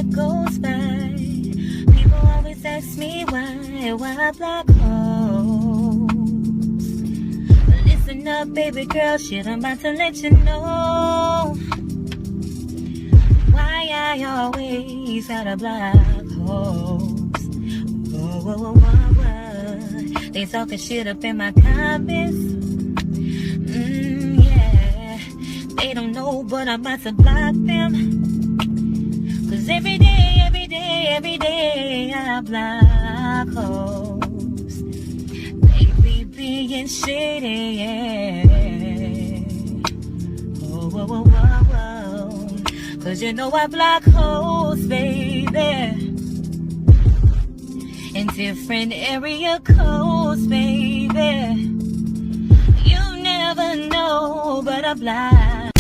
that goes by. People always ask me why black holes. Listen up, baby girl, shit, I'm about to let you know why I always got a black holes. Whoa. They talking shit up in my comments. Yeah, they don't know, but I'm about to block them. Cause every day, I block hoes. They be being shady, yeah. Whoa. Cause you know I block hoes, baby. In different area codes, baby. You never know, but I block.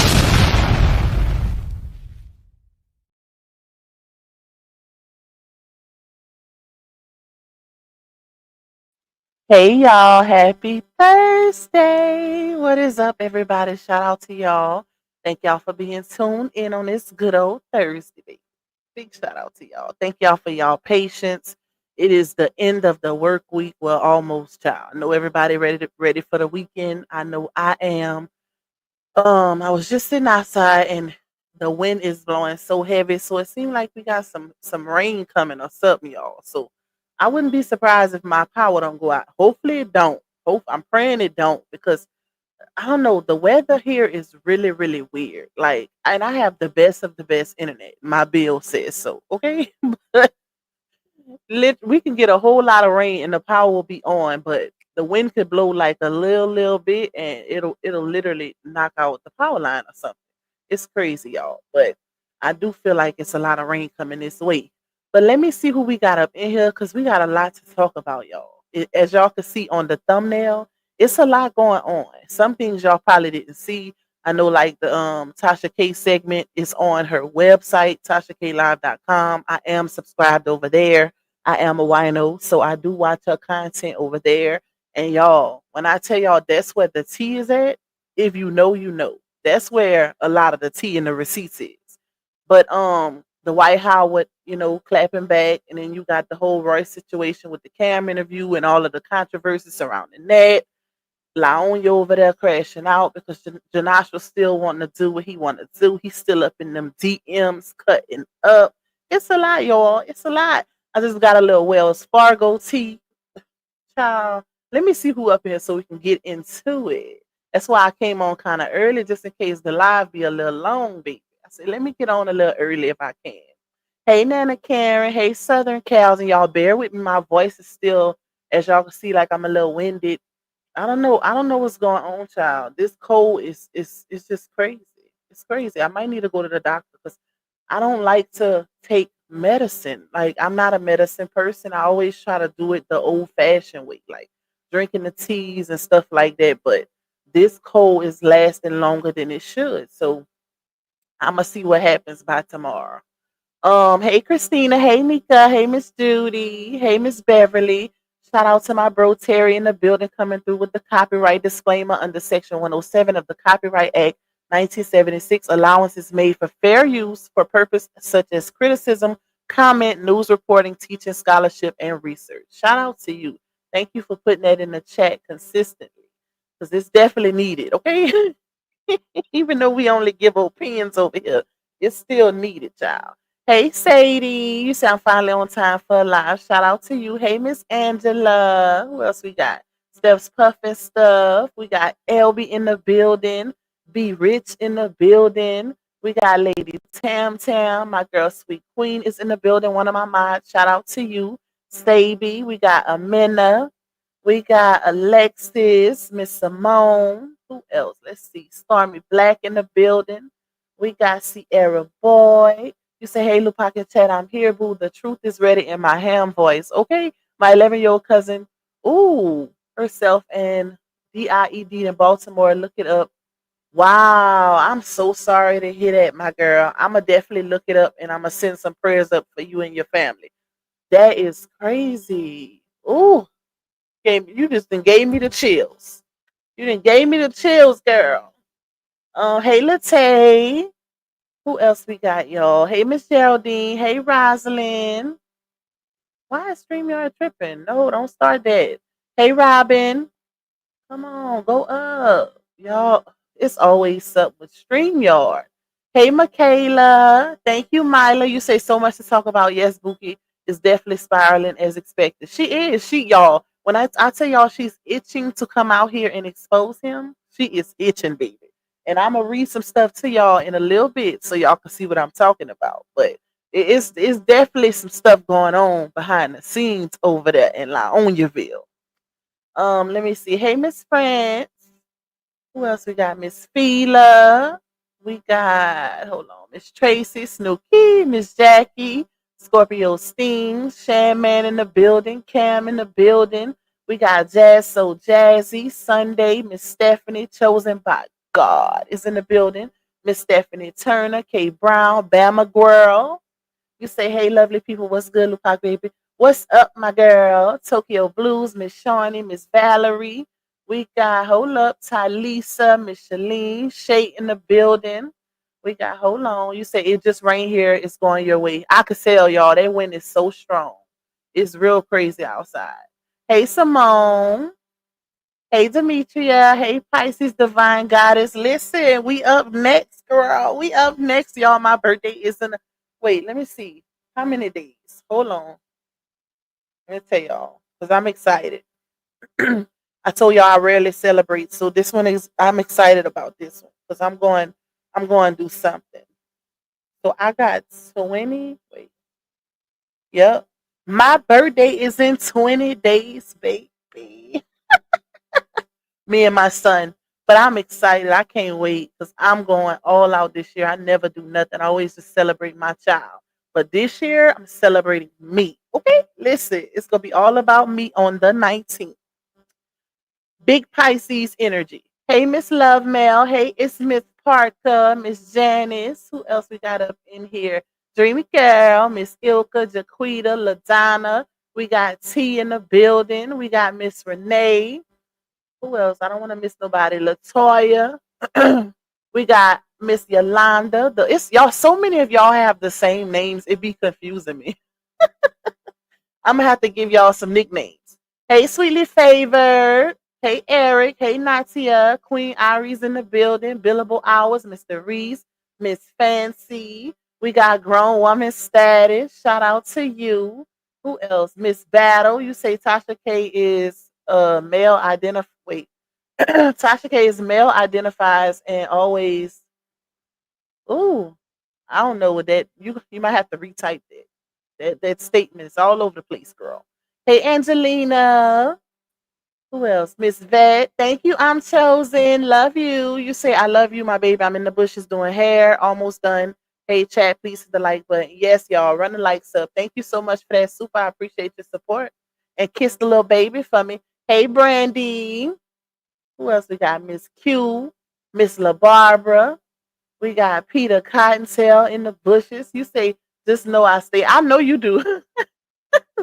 Hey y'all, happy Thursday. What is up, everybody? Shout out to y'all. Thank y'all for being tuned in on this good old Thursday. Big shout out to y'all. Thank y'all for y'all patience. It is the end of the work week. Well, almost, child. I know everybody ready for the weekend. I know I am. I was just sitting outside and the wind is blowing so heavy, so it seemed like we got some rain coming or something, y'all. So I wouldn't be surprised if my power don't go out. Hopefully it don't. I'm praying it don't because I don't know. The weather here is really, really weird. Like, and I have the best of the best internet. My bill says so. Okay, but we can get a whole lot of rain and the power will be on, but the wind could blow like a little bit and it'll literally knock out the power line or something. It's crazy, y'all. But I do feel like it's a lot of rain coming this way. But let me see who we got up in here because we got a lot to talk about, y'all. As y'all can see on the thumbnail, it's a lot going on. Some things y'all probably didn't see. I know like the TashaK segment is on her website, TashaKLive.com. I am subscribed over there. I am a wino, so I do watch her content over there. And y'all, when I tell y'all that's where the tea is at, if you know, you know. That's where a lot of the tea in the receipts is. But the White Howard, clapping back, and then you got the whole Royce situation with the cam interview and all of the controversy surrounding that. Laonya over there crashing out because Jonash was still wanting to do what he wanted to do. He's still up in them DMs, cutting up. It's a lot, y'all. It's a lot. I just got a little Wells Fargo tea. Child, let me see who up here so we can get into it. That's why I came on kind of early, just in case the live be a little long, baby. I said, let me get on a little early if I can. Hey, Nana Karen. Hey, Southern Cows. And y'all bear with me. My voice is still, as y'all can see, like I'm a little winded. I don't know. I don't know what's going on, child. This cold is just crazy. It's crazy. I might need to go to the doctor because I don't like to take medicine. Like I'm not a medicine person. I always try to do it the old fashioned way, like drinking the teas and stuff like that. But this cold is lasting longer than it should. So I'm gonna see what happens by tomorrow. Hey Christina, hey Nika, hey Miss Judy, hey Miss Beverly. Shout out to my bro Terry in the building coming through with the copyright disclaimer under Section 107 of the Copyright Act 1976. Allowance is made for fair use for purpose such as criticism, comment, news reporting, teaching, scholarship, and research. Shout out to you. Thank you for putting that in the chat consistently because it's definitely needed. Okay, even though we only give opinions over here, it's still needed, child. Hey, Sadie, you sound finally on time for a live. Shout out to you. Hey, Miss Angela. Who else we got? Steph's Puffin Stuff. We got Elby in the building. Be Rich in the building. We got Lady Tam Tam. My girl, Sweet Queen, is in the building. One of my mods. Shout out to you. Staby. We got Amina. We got Alexis, Miss Simone. Who else? Let's see. Stormy Black in the building. We got Sierra Boy. You say, hey, Lupac and Chat, I'm here, boo. The truth is ready in my ham voice. Okay? My 11-year-old cousin, ooh, herself and DIED in Baltimore. Look it up. Wow. I'm so sorry to hear that, my girl. I'm going to definitely look it up and I'm going to send some prayers up for you and your family. That is crazy. Ooh. You just done gave me the chills. You done gave me the chills, girl. Hey, Latte. Who Who else we got, y'all? Hey, Miss Geraldine. Hey, Rosalind. Why is StreamYard tripping? No, don't start that. Hey, Robin. Come on, go up. Y'all, it's always up with StreamYard. Hey, Michaela. Thank you, Mila. You say so much to talk about. Yes, Buki is definitely spiraling as expected. She is. Y'all, when I tell y'all she's itching to come out here and expose him, she is itching, baby. And I'm going to read some stuff to y'all in a little bit so y'all can see what I'm talking about. But it's definitely some stuff going on behind the scenes over there in La Oniaville. Let me see. Hey, Miss France. Who else we got? Miss Fila. We got, hold on, Miss Tracy, Snooky, Miss Jackie, Scorpio Sting, Shanman in the building, Cam in the building. We got Jazz So Jazzy, Sunday, Miss Stephanie, chosen by God, is in the building. Miss Stephanie Turner, K Brown, Bama Girl. You say, hey, lovely people, what's good, Lupac baby? What's up, my girl? Tokyo Blues, Miss Shawnee, Miss Valerie. We got, hold up, Tylisa, Miss Shalene, Shay in the building. We got, hold on. You say it just rained here. It's going your way. I could tell, y'all, that wind is so strong. It's real crazy outside. Hey, Simone. Hey, Demetria. Hey, Pisces Divine Goddess. Listen, we up next, girl. We up next, y'all. My birthday is in wait, let me see. How many days? Hold on. Let me tell y'all. Because I'm excited. I told y'all I rarely celebrate. So this one is I'm excited about this one. Because I'm going to do something. So I got 20. Wait. Yep. My birthday is in 20 days, baby. Me and my son. But I'm excited. I can't wait because I'm going all out this year. I never do nothing. I always just celebrate my child. But this year, I'm celebrating me. Okay? Listen, it's going to be all about me on the 19th. Big Pisces energy. Hey, Miss Love Mel. Hey, it's Miss Parker, Miss Janice. Who else we got up in here? Dreamy Girl, Miss Ilka, Jaquita, LaDonna. We got T in the building. We got Miss Renee. Who else? I don't want to miss nobody. Latoya. We got Miss Yolanda. It's y'all. So many of y'all have the same names. It be confusing me. I'm gonna have to give y'all some nicknames. Hey, sweetly favored. Hey, Eric. Hey, Natia. Queen Ari's in the building. Billable hours. Mr. Reese. Miss Fancy. We got grown woman status. Shout out to you. Who else? Miss Battle. You say TashaK is male identify. Wait, TashaK is male identifies and always. Ooh, I don't know what that. You might have to retype that. That statement is all over the place, girl. Hey, Angelina. Who else? Miss Vet. Thank you. I'm chosen. Love you. You say I love you, my baby. I'm in the bushes doing hair. Almost done. Hey, chat, please hit the like button. Yes, y'all. Run the likes up. Thank you so much for that. Super. I appreciate your support. And kiss the little baby for me. Hey, Brandy. Who else we got? Miss Q. Miss La Barbara. We got Peter Cottontail in the bushes. You say, just know I stay. I know you do.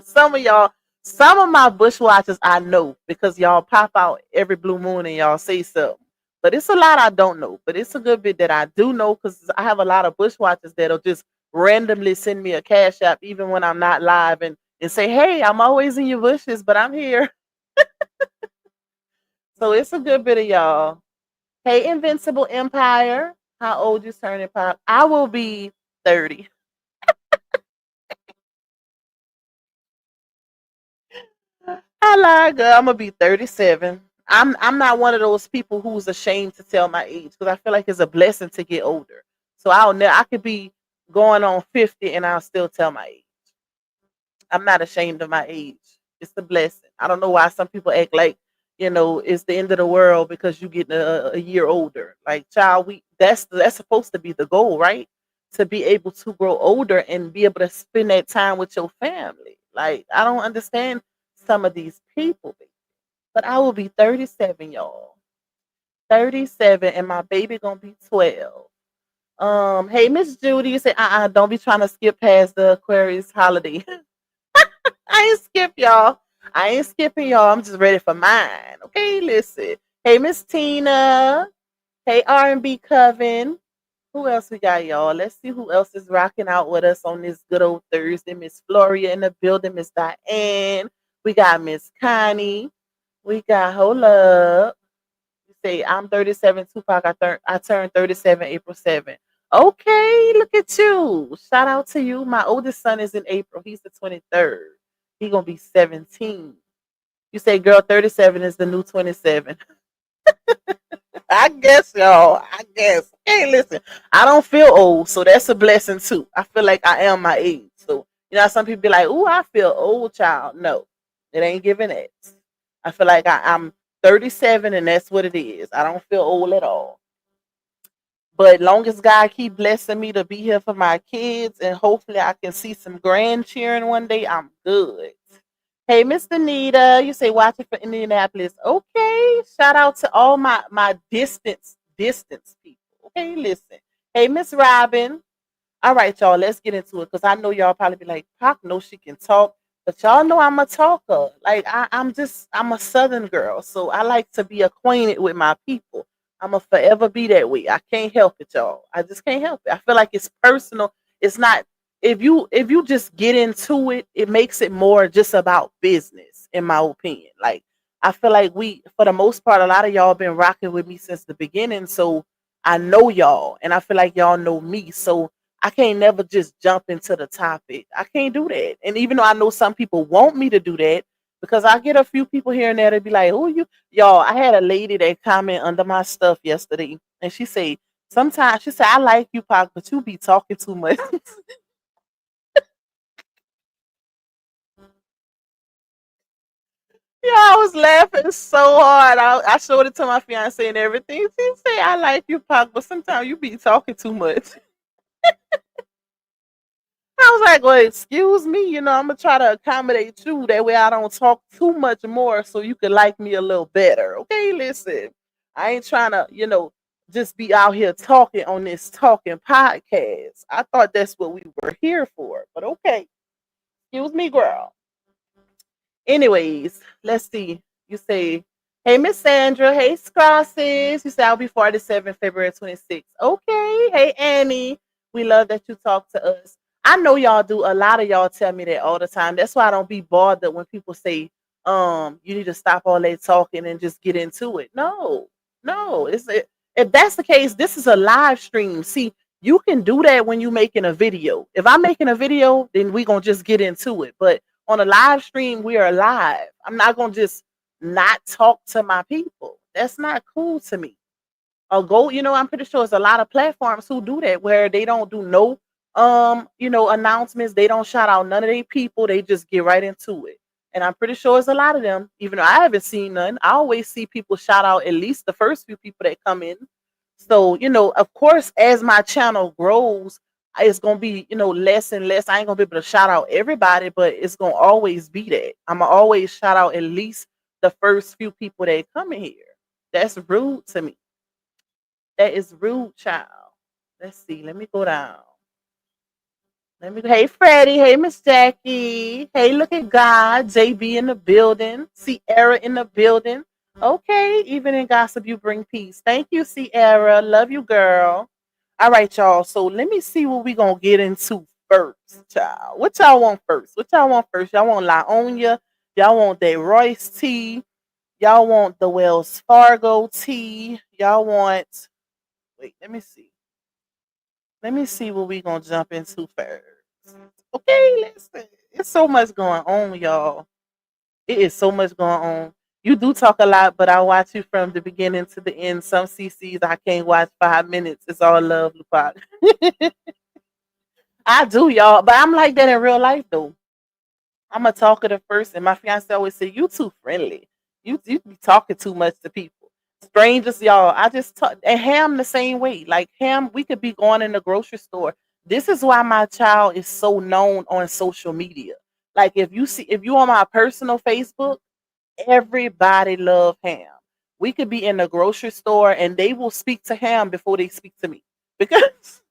Some of y'all, some of my bushwatchers I know because y'all pop out every blue moon and y'all say something. But it's a lot I don't know. But it's a good bit that I do know because I have a lot of bushwatchers that'll just randomly send me a cash app even when I'm not live and say, hey, I'm always in your bushes, but I'm here. So it's a good bit of y'all. Hey, Invincible Empire. How old you turning, Pop? I will be 30. I lied, girl. I'm gonna be 37. I'm not one of those people who's ashamed to tell my age because I feel like it's a blessing to get older. So I could be going on 50 and I'll still tell my age. I'm not ashamed of my age. It's a blessing. I don't know why some people act like it's the end of the world because you get a year older. Like, child, that's supposed to be the goal, right? To be able to grow older and be able to spend that time with your family. Like, I don't understand some of these people, but I will be 37, y'all. 37, and my baby gonna be 12. Hey, Miss Judy, you say, don't be trying to skip past the Aquarius holiday. I ain't skip y'all. I ain't skipping y'all. I'm just ready for mine. Okay, listen. Hey, Miss Tina. Hey, R&B Coven. Who else we got, y'all? Let's see who else is rocking out with us on this good old Thursday. Miss Floria in the building, Miss Diane. We got Miss Connie. We got hold up. You say I'm 37, Tupac. I turned 37 April 7th. Okay, look at you. Shout out to you. My oldest son is in April. He's the 23rd. He gonna be 17. You say, girl, 37 is the new 27. I guess, y'all. I guess. Hey, listen, I don't feel old, so that's a blessing too. I feel like I am my age. So, some people be like, ooh, I feel old, child. No, it ain't giving it. I feel like I'm 37 and that's what it is. I don't feel old at all. But long as God keep blessing me to be here for my kids and hopefully I can see some grandchildren one day, I'm good. Hey, Miss Anita, you say watching for Indianapolis. Okay, shout out to all my distance people. Okay, listen. Hey, Miss Robin. All right, y'all, let's get into it because I know y'all probably be like, Pac knows she can talk, but y'all know I'm a talker. Like I'm a Southern girl, so I like to be acquainted with my people. I'm a forever be that way. I can't help it, y'all. I just can't help it. I feel like it's personal. It's not if you just get into it, it makes it more just about business, in my opinion. Like I feel like we, for the most part, a lot of y'all been rocking with me since the beginning, so I know y'all, and I feel like y'all know me. So I can't never just jump into the topic. I can't do that. And even though I know some people want me to do that, because I get a few people here and there that be like, "Oh, y'all." I had a lady that comment under my stuff yesterday, and she said, "Sometimes she said I like you, Pac, but you be talking too much." Yeah, I was laughing so hard. I showed it to my fiance and everything. She said, "I like you, Pac, but sometimes you be talking too much." I was like, well, excuse me, I'm gonna try to accommodate you. That way I don't talk too much more so you can like me a little better. Okay, listen. I ain't trying to, just be out here talking on this talking podcast. I thought that's what we were here for. But okay. Excuse me, girl. Anyways, let's see. You say, hey, Miss Sandra. Hey, Scrosses. You say, I'll be 47 February 26th. Okay. Hey, Annie. We love that you talk to us. I know y'all do. A lot of y'all tell me that all the time. That's why I don't be bothered when people say, you need to stop all that talking and just get into it. No, no. If that's the case, this is a live stream. See, you can do that when you making a video. If I'm making a video, then we gonna just get into it. But on a live stream, we are live. I'm not gonna just not talk to my people. That's not cool to me. Or go, I'm pretty sure there's a lot of platforms who do that where they don't do no announcements. They don't shout out none of their people. They just get right into it. And I'm pretty sure it's a lot of them, even though I haven't seen none. I always see people shout out at least the first few people that come in. So, of course, as my channel grows, it's gonna be, less and less. I ain't gonna be able to shout out everybody, but it's gonna always be that. I'm gonna always shout out at least the first few people that come in here. That's rude to me. That is rude, child. Let's see. Let me go down. Hey, Freddie. Hey, Miss Jackie. Hey, look at God. JB in the building. Sierra in the building. Okay. Even in gossip, you bring peace. Thank you, Sierra. Love you, girl. All right, y'all. So let me see what we going to get into first, child. What y'all want first? Y'all want Laonia? Y'all want that Royce tea? Y'all want the Wells Fargo tea? Y'all want. Wait, let me see. Let me see what we gonna jump into first. Okay, listen. It's so much going on, y'all. It is so much going on. You do talk a lot, but I watch you from the beginning to the end. Some CCs I can't watch 5 minutes. It's all love, Lupac. I do, y'all. But I'm like that in real life though. I'm a talkative person. My fiance always say, "You too friendly. You be talking too much to people, strangers, y'all." I just talk, and Ham the same way. Like Ham, we could be going in the grocery store. This is why my child is so known on social media. Like if you on my personal Facebook, everybody love Ham. We could be in the grocery store and they will speak to Ham before they speak to me because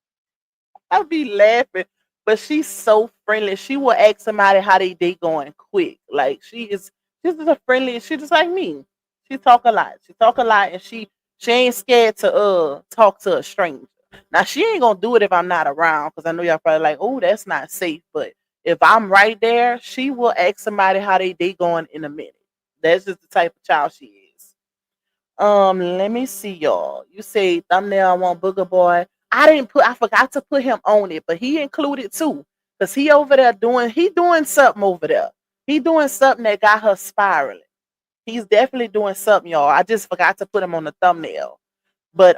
I'll be laughing. But she's so friendly. She will ask somebody how they day going quick. Like she's just a friendly, she just like me. She talk a lot. She talk a lot and she ain't scared to talk to a stranger. Now she ain't gonna do it if I'm not around, because I know y'all probably like, oh, that's not safe. But if I'm right there, she will ask somebody how they day going in a minute. That's just the type of child she is. Let me see, y'all. You say thumbnail, I want Booger Boy. I forgot to put him on it, but he included too. Cause he over there doing something over there. He doing something that got her spiraling. He's definitely doing something, y'all. I just forgot to put him on the thumbnail. But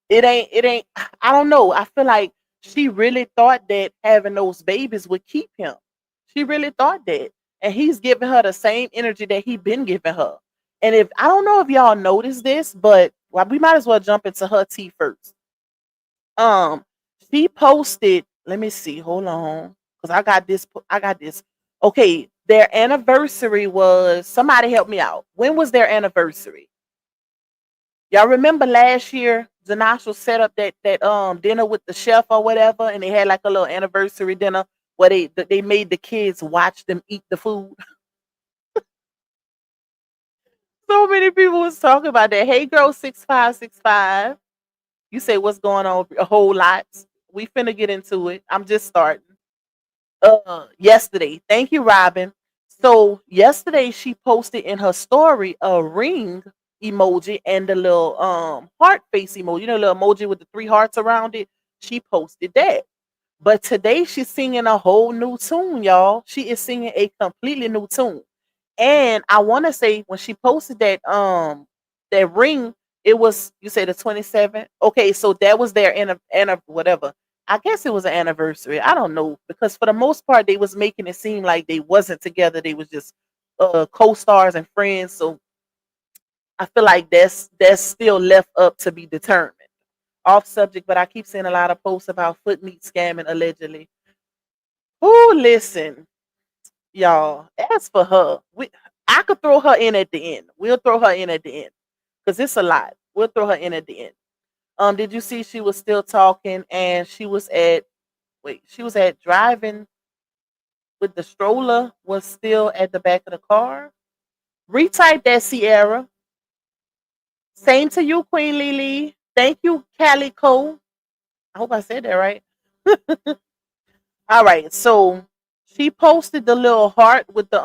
it ain't I don't know. I feel like she really thought that having those babies would keep him. She really thought that. And he's giving her the same energy that he been giving her. And if I don't know if y'all noticed this, but well, we might as well jump into her tea first. Um, she posted, let me see, hold on. Because I got this. Okay, their anniversary was somebody help me out. When was their anniversary? Y'all remember last year, Janasha set up that dinner with the chef or whatever, and they had like a little anniversary dinner where they made the kids watch them eat the food. So many people was talking about that. Hey, girl, 6565. You say what's going on? A whole lot. We finna get into it. I'm just starting. Yesterday. Thank you, Robin. So yesterday she posted in her story a ring emoji and the little heart face emoji, you know, little emoji with the three hearts around it. She posted that. But today she's singing a whole new tune, y'all. She is singing a completely new tune. And I want to say when she posted that ring, it was you say the 27th. Okay, so that was their whatever. I guess it was an anniversary. I don't know because for the most part they was making it seem like they wasn't together. They was just co-stars and friends. So I feel like that's still left up to be determined. Off subject, but I keep seeing a lot of posts about foot meat scamming allegedly. Who listen, y'all? As for her, I could throw her in at the end. We'll throw her in at the end because it's a lot. We'll throw her in at the end. Did you see she was still talking and she was at driving with the stroller was still at the back of the car. Retype that, Sierra. Same to you, Queen Lily. Thank you, Calico. I hope I said that right. All right, so she posted the little heart with the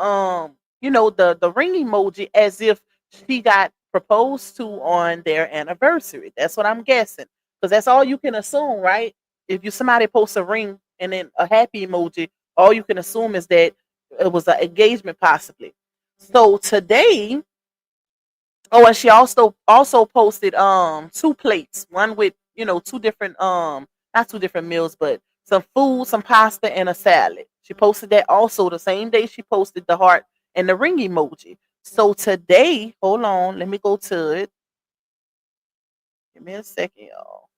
the ring emoji as if she got proposed to on their anniversary. That's what I'm guessing because that's all you can assume, right? If you somebody posts a ring and then a happy emoji, all you can assume is that it was an engagement possibly. So today, oh, and she also posted two plates, one with two different not two different meals, but some food, some pasta, and a salad. She posted that also the same day she posted the heart and the ring emoji. So today, hold on, let me go to it. Give me a second, y'all.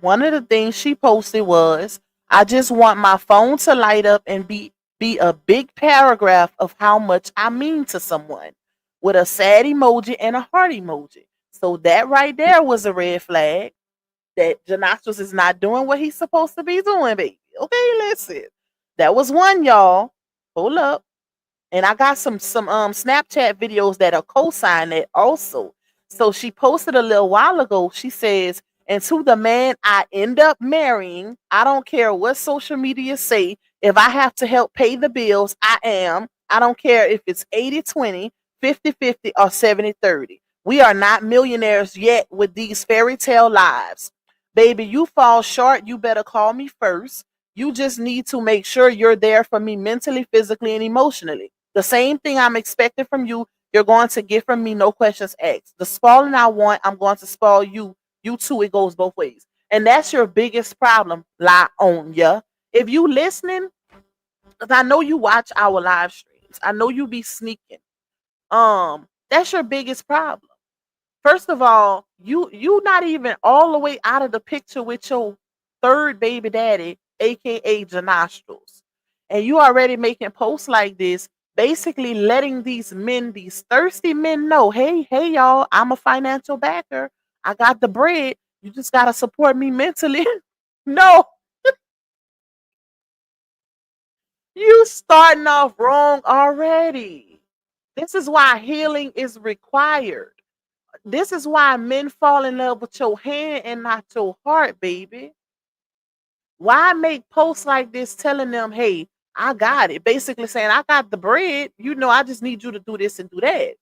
One of the things she posted was, I just want my phone to light up and be a big paragraph of how much I mean to someone with a sad emoji and a heart emoji. So that right there was a red flag that Janastros is not doing what he's supposed to be doing, baby. Okay, listen. That was one, y'all. Hold up. And I got some Snapchat videos that are co-sign it also. So she posted a little while ago. She says, "And to the man I end up marrying, I don't care what social media say. If I have to help pay the bills, I am. I don't care if it's 80-20, 50-50, or 70-30. We are not millionaires yet with these fairy tale lives. Baby, you fall short, you better call me first. You just need to make sure you're there for me mentally, physically, and emotionally. The same thing I'm expecting from you, you're going to get from me, no questions asked. The spoiling I want, I'm going to spoil you. You too, it goes both ways." And that's your biggest problem, lie on ya. If you listening, because I know you watch our live streams, I know you be sneaking. That's your biggest problem. First of all, you not even all the way out of the picture with your third baby daddy, aka Janostrils. And you already making posts like this, basically letting these men, these thirsty men know, hey y'all, I'm a financial backer. I got the bread. You just gotta support me mentally. No, you starting off wrong already. This is why healing is required. This is why men fall in love with your hand and not your heart, baby. Why make posts like this telling them, hey, I got it? Basically saying, I got the bread. I just need you to do this and do that.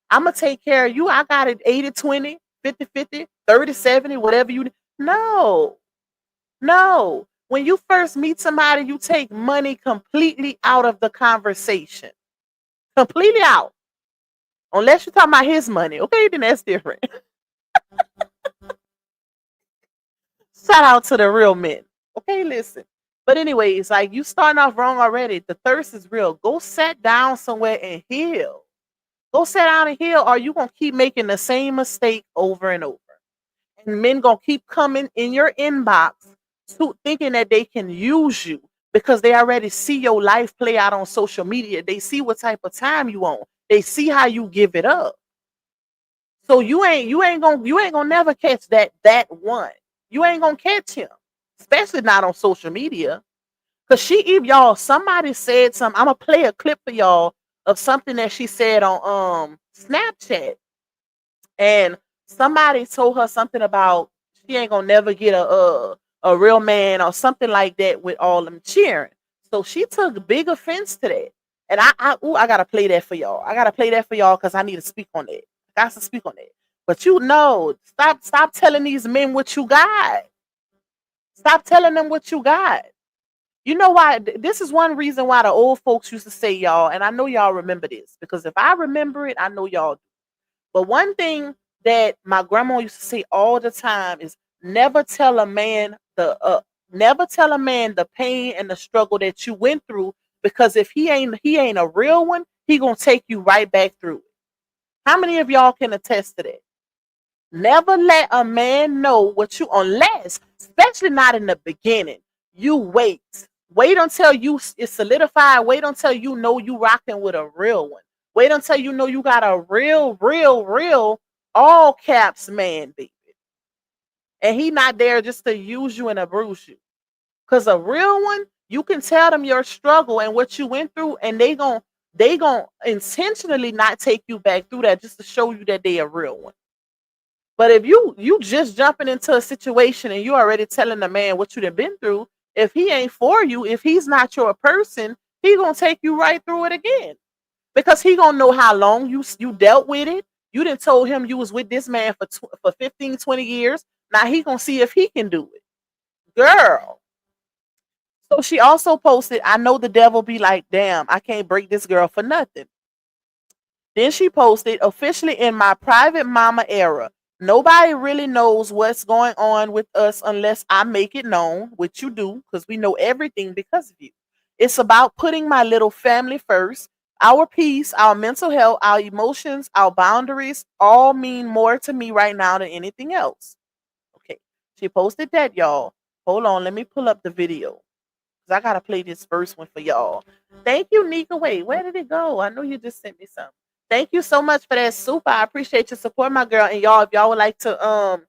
I'm going to take care of you. I got it 80-20, 50-50, 30-70, whatever you. No, no. When you first meet somebody, you take money completely out of the conversation. Completely out. Unless you're talking about his money. Okay, then that's different. Shout out to the real men. Okay, listen. But anyways, like you starting off wrong already. The thirst is real. Go sit down somewhere and heal. Go sit down and heal, or you gonna keep making the same mistake over and over. And men gonna keep coming in your inbox thinking that they can use you because they already see your life play out on social media. They see what type of time you on. They see how you give it up. So you ain't gonna never catch that one. You ain't gonna catch him, especially not on social media. Cause if y'all somebody said something, I'm gonna play a clip for y'all of something that she said on Snapchat, and somebody told her something about she ain't gonna never get a real man or something like that with all them cheering. So she took big offense to that, and I gotta play that for y'all. I gotta play that for y'all because I need to speak on that. I got to speak on that. But stop telling these men what you got. Stop telling them what you got. You know why? This is one reason why the old folks used to say, y'all, and I know y'all remember this because if I remember it, I know y'all do. But one thing that my grandma used to say all the time is never tell a man the pain and the struggle that you went through, because if he ain't a real one, he gonna take you right back through it. How many of y'all can attest to that? Never let a man know what you, unless, especially not in the beginning. You wait. Wait until it's solidified. Wait until you know you rocking with a real one. Wait until you know you got a real all caps man, baby. And he not there just to use you and abuse you. Cause a real one, you can tell them your struggle and what you went through, and they gon' intentionally not take you back through that just to show you that they a real one. But if you just jumping into a situation and you already telling the man what you done been through, if he ain't for you, if he's not your person, he gonna take you right through it again. Because he gonna know how long you dealt with it. You didn't told him you was with this man for 15, 20 years. Now he gonna see if he can do it. Girl. So she also posted, I know the devil be like, damn, I can't break this girl for nothing. Then she posted, officially in my private mama era. Nobody really knows what's going on with us unless I make it known, which you do, because we know everything because of you. It's about putting my little family first. Our peace, our mental health, our emotions, our boundaries all mean more to me right now than anything else. Okay. She posted that, y'all. Hold on, let me pull up the video. Because I gotta play this first one for y'all. Thank you, Nika. Wait, where did it go? I know you just sent me something. Thank you so much for that super. I appreciate your support, my girl. And y'all, if y'all would like to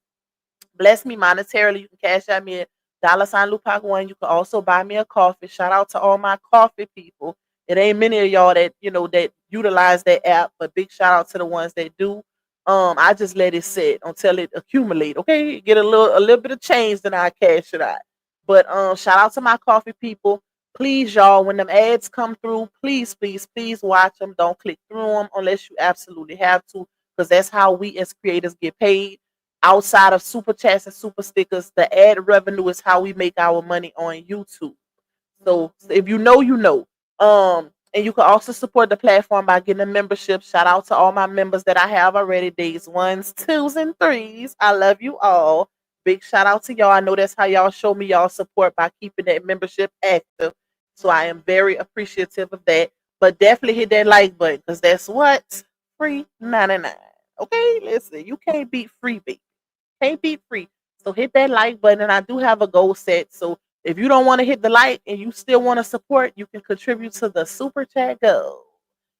bless me monetarily, you can cash out me at $Lupac1. You can also buy me a coffee. Shout out to all my coffee people. It ain't many of y'all that that utilize that app, but big shout out to the ones that do. I just let it sit until it accumulate. Okay, get a little bit of change, then I cash it out. But shout out to my coffee people. Please, y'all, when them ads come through, please, please, please watch them. Don't click through them unless you absolutely have to, because that's how we as creators get paid. Outside of super chats and super stickers, the ad revenue is how we make our money on YouTube. So if you know, you know. And you can also support the platform by getting a membership. Shout out to all my members that I have already. Days 1s, 2s, and 3s. I love you all. Big shout out to y'all. I know that's how y'all show me y'all support, by keeping that membership active. So I am very appreciative of that. But definitely hit that like button, because that's what? Free 99. Okay, listen, you can't beat freebie. Can't beat free. So hit that like button. And I do have a goal set. So if you don't want to hit the like and you still want to support, you can contribute to the super chat goal.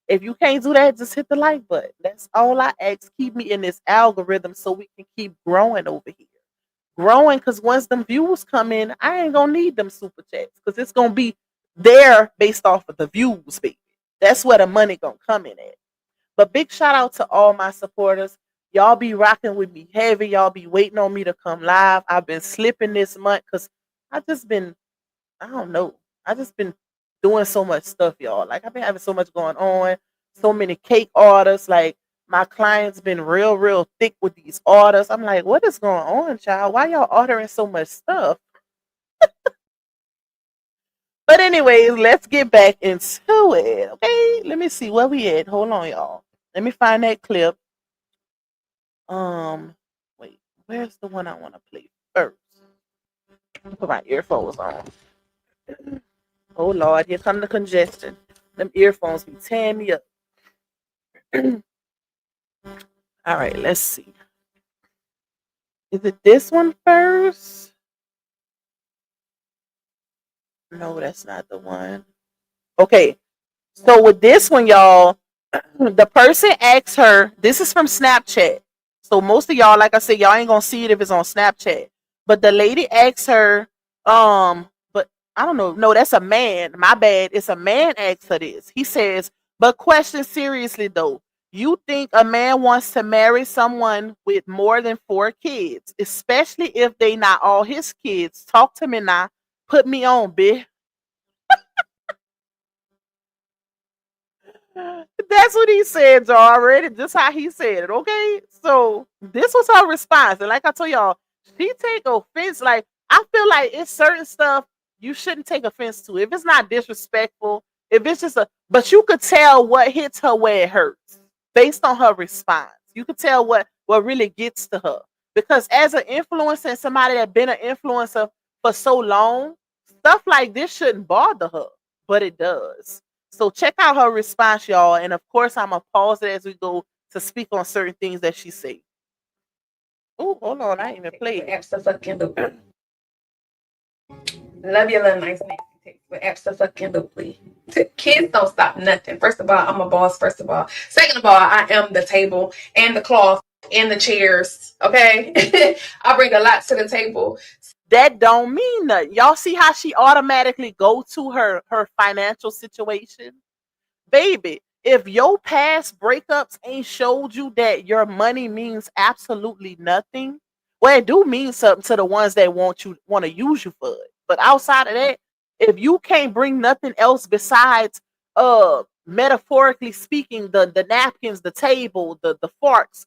If you can't do that, just hit the like button. That's all I ask. Keep me in this algorithm so we can keep growing over here. Growing, because once them views come in, I ain't gonna need them super chats, because it's gonna be there based off of the views, baby. That's where the money gonna come in at. But big shout out to all my supporters. Y'all be rocking with me heavy. Y'all be waiting on me to come live. I've been slipping this month because I just been, I don't know. I just been doing so much stuff, y'all. Like I've been having so much going on, so many cake orders. Like my clients been real, real thick with these orders. I'm like, what is going on, child? Why y'all ordering so much stuff? But anyways, let's get back into it. Okay, let me see where we at. Hold on, y'all. Let me find that clip. Um, wait, where's the one I want to play first? Put my earphones on. Oh Lord, here come the congestion. Them earphones be tearing me up. All right, let's see. Is it this one first? No, that's not the one. Okay, so with this one, y'all, the person asks her, this is from Snapchat. So most of y'all, like I said, y'all ain't gonna see it if it's on Snapchat. But the lady asks her, but I don't know. No, that's a man. My bad. It's a man asks her this. He says, but question seriously though. You think a man wants to marry someone with more than 4 kids, especially if they not all his kids? Talk to me now. Put me on, bitch. That's what he said, y'all, already. Just how he said it, okay? So this was her response. And like I told y'all, she take offense. Like, I feel like it's certain stuff you shouldn't take offense to. If it's not disrespectful, if it's just but you could tell what hits her where it hurts based on her response. You could tell what really gets to her. Because as an influencer and somebody that been an influencer for so long, stuff like this shouldn't bother her, but it does. So check out her response, y'all. And of course, I'm gonna pause it as we go to speak on certain things that she said. Oh, hold on, I ain't even played. Absolutely. Love your little nice Nancy text, but absolutely. Kids don't stop nothing. First of all, I'm a boss. First of all, second of all, I am the table and the cloth and the chairs. Okay, I bring a lot to the table. That don't mean nothing. Y'all see how she automatically go to her financial situation? Baby, if your past breakups ain't showed you that your money means absolutely nothing, well, it do mean something to the ones that want to use you for it. But outside of that, if you can't bring nothing else besides metaphorically speaking, the napkins, the table, the forks,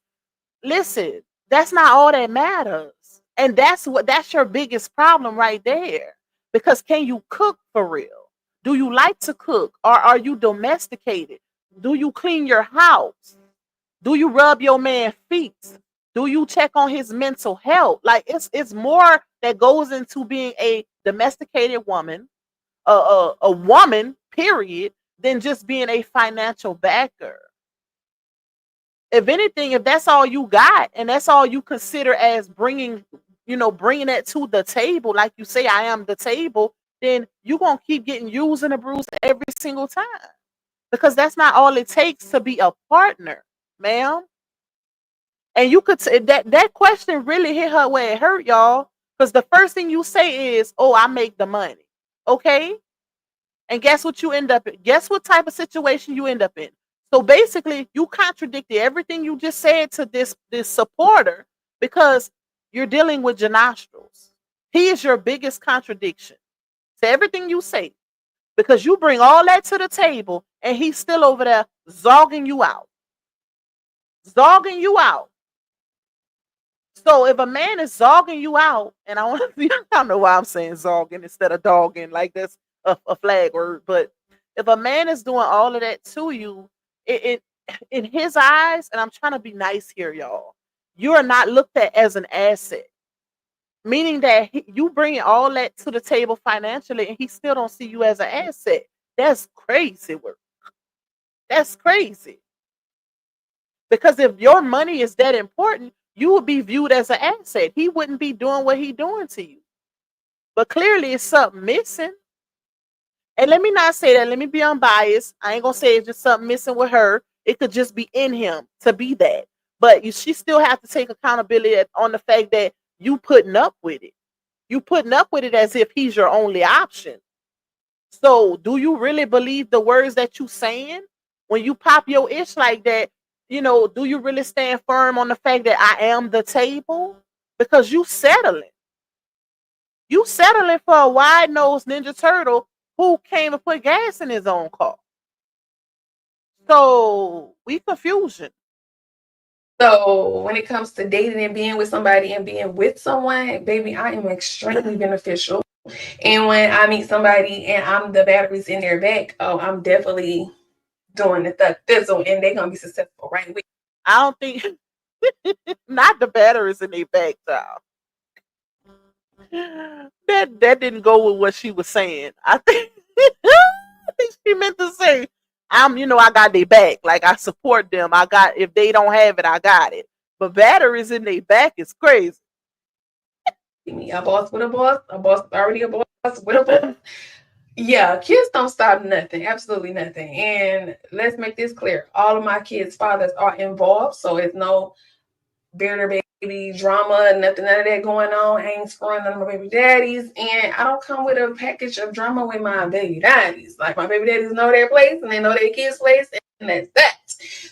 listen, that's not all that matters. And that's your biggest problem right there. Because can you cook for real? Do you like to cook? Or are you domesticated? Do you clean your house? Do you rub your man feet? Do you check on his mental health? Like it's more that goes into being a domesticated woman, a woman, period, than just being a financial backer. If anything, if that's all you got and that's all you consider as bringing that to the table, like you say, I am the table, then you're going to keep getting used and abused every single time because that's not all it takes to be a partner, ma'am. And you could, that question really hit her where it hurt, y'all, because the first thing you say is, oh, I make the money. Okay. And guess what you end up in? Guess what type of situation you end up in? So basically, you contradicted everything you just said to this supporter because you're dealing with Johnell. He is your biggest contradiction to everything you say because you bring all that to the table and he's still over there zogging you out. Zogging you out. So if a man is zogging you out, and I want to, I don't know why I'm saying zogging instead of dogging, like that's a flag word, but if a man is doing all of that to you, it in his eyes, and I'm trying to be nice here, y'all, you are not looked at as an asset. Meaning that you bring all that to the table financially, and he still don't see you as an asset. That's crazy work. That's crazy. Because if your money is that important, you would be viewed as an asset. He wouldn't be doing what he's doing to you. But clearly it's something missing. And let me not say that. Let me be unbiased. I ain't gonna say it's just something missing with her. It could just be in him to be that. But she still have to take accountability on the fact that you putting up with it. You putting up with it as if he's your only option. So do you really believe the words that you saying? When you pop your ish like that, Do you really stand firm on the fact that I am the table? Because you settling. You settling for a wide-nosed Ninja Turtle who came and put gas in his own car. So we confusion. So when it comes to dating and being with somebody and being with someone, baby, I am extremely beneficial. And when I meet somebody and I'm the batteries in their back, oh, I'm definitely doing the thizzle, and they're gonna be successful right with. I don't think not the batteries in their back, child. That didn't go with what she was saying. I think I think she meant to say, I got their back. Like I support them. I got if they don't have it, I got it. But batteries in their back is crazy. Me, a boss with a boss already a boss with a boss. Yeah, kids don't stop nothing, absolutely nothing. And let's make this clear: all of my kids' fathers are involved, so it's no bitter baby drama, none of that going on. I ain't screwing none of my baby daddies, and I don't come with a package of drama with my baby daddies. Like my baby daddies know their place and they know their kids' place, and that's that.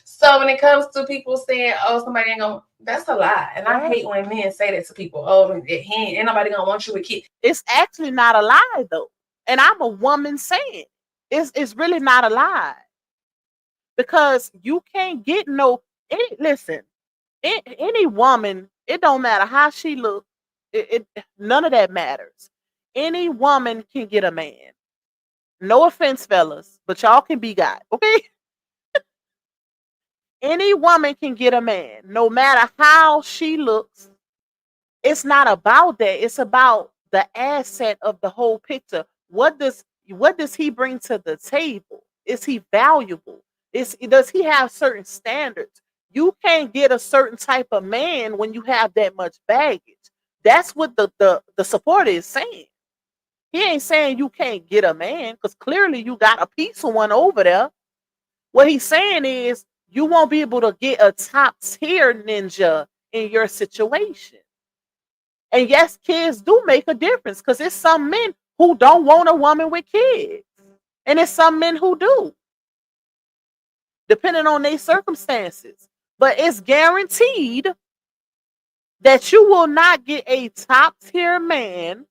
So when it comes to people saying, "Oh, somebody ain't gonna," that's a lie, and I hate when men say that to people. Oh, ain't nobody gonna want you with kids. It's actually not a lie though, and I'm a woman saying it's really not a lie because you can't get no. Listen, any woman, it don't matter how she looks. None of that matters. Any woman can get a man. No offense, fellas, but y'all can be got, okay? Any woman can get a man, no matter how she looks. It's not about that. It's about the asset of the whole picture. What does he bring to the table? Is he valuable? Does he have certain standards? You can't get a certain type of man when you have that much baggage. That's what the supporter is saying. He ain't saying you can't get a man because clearly you got a piece of one over there. What he's saying is you won't be able to get a top tier ninja in your situation. And yes, kids do make a difference because there's some men who don't want a woman with kids. And there's some men who do, depending on their circumstances. But it's guaranteed that you will not get a top tier man.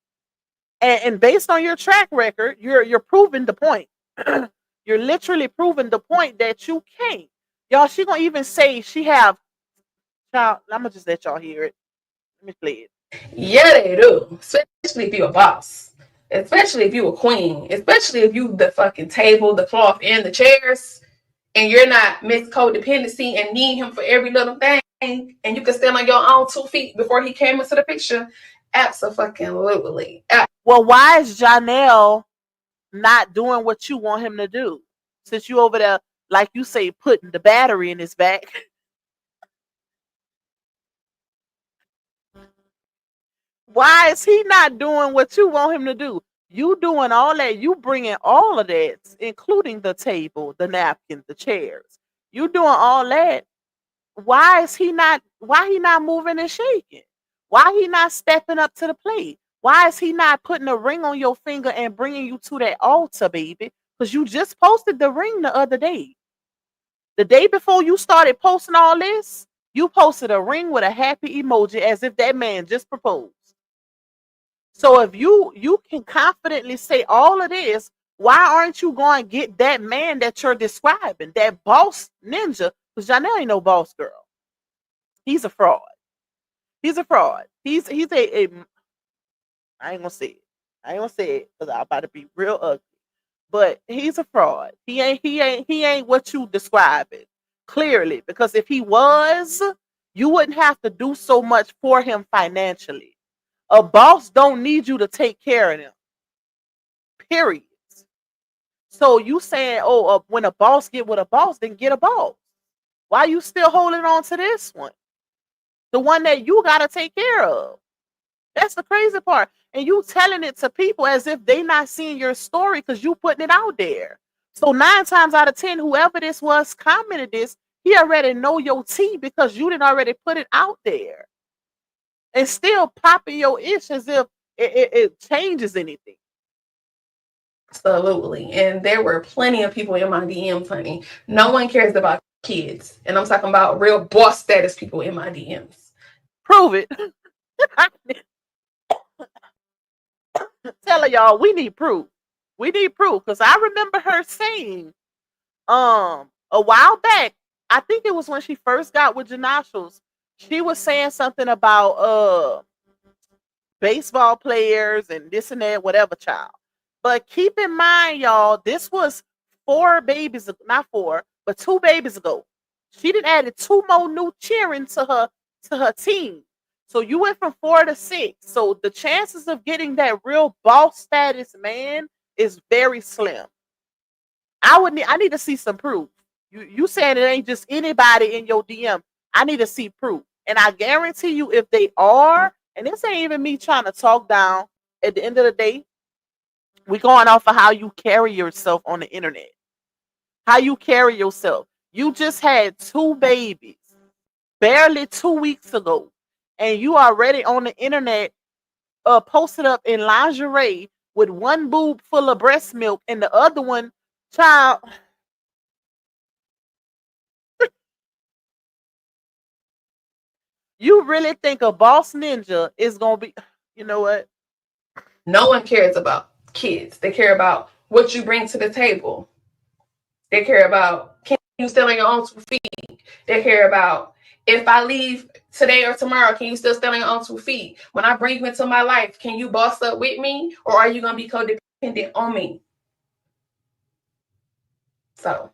And based on your track record, you're proving the point. You're literally proving the point that you can't. Y'all, she gonna even say she have child. I'm gonna just let y'all hear it. Let me play it. Yeah, they do. Especially if you're a boss. Especially if you a queen. Especially if you the fucking table, the cloth, and the chairs. And you're not Miss Codependency and need him for every little thing. And you can stand on your own 2 feet before he came into the picture. Absolutely. Well, why is Johnell not doing what you want him to do? Since you over there, like you say, putting the battery in his back. Why is he not doing what you want him to do? You doing all that. You bringing all of that, including the table, the napkins, the chairs. You doing all that. Why is he not? Why he not moving and shaking? Why he not stepping up to the plate? Why is he not putting a ring on your finger and bringing you to that altar, baby? Because you just posted the ring the other day. The day before you started posting all this, you posted a ring with a happy emoji as if that man just proposed. So if you can confidently say all of this, why aren't you going to get that man that you're describing, that boss ninja? Because Johnell ain't no boss girl. He's a fraud. He's a fraud. He's a I ain't gonna say it. I ain't gonna say it because I'm about to be real ugly. But he's a fraud. He ain't what you describe it. Clearly. Because if he was, you wouldn't have to do so much for him financially. A boss don't need you to take care of them. Period. So you saying, when a boss get with a boss, then get a boss. Why you still holding on to this one? The one that you gotta take care of. That's the crazy part. And you telling it to people as if they not seeing your story because you putting it out there. So 9 times out of 10, whoever this was commented this, he already know your tea because you didn't already put it out there. And still popping your ish as if it changes anything. Absolutely. And there were plenty of people in my DMs, honey. No one cares about kids. And I'm talking about real boss status people in my DMs. Prove it. Tell y'all, we need proof. We need proof. Because I remember her saying, a while back, I think it was when she first got with Johnell, she was saying something about baseball players and this and that, whatever, child. But keep in mind, y'all, this was 4 babies, not 4, but 2 babies ago. She did added 2 more new cheering to her team. So you went from 4 to 6. So the chances of getting that real boss status man is very slim. I need to see some proof. You saying it ain't just anybody in your DM. I need to see proof. And I guarantee you, if they are, and this ain't even me trying to talk down, at the end of the day, we going off of how you carry yourself on the internet. How you carry yourself. You just had 2 babies barely 2 weeks ago. And you already on the internet posted up in lingerie with one boob full of breast milk and the other one, child. You really think a boss ninja is gonna be? You know what? No one cares about kids. They care about what you bring to the table. They care about, can you stand on your own 2 feet? They care about, if I leave today or tomorrow, can you still stand on your own 2 feet? When I bring you into my life, can you boss up with me, or are you gonna be codependent on me? So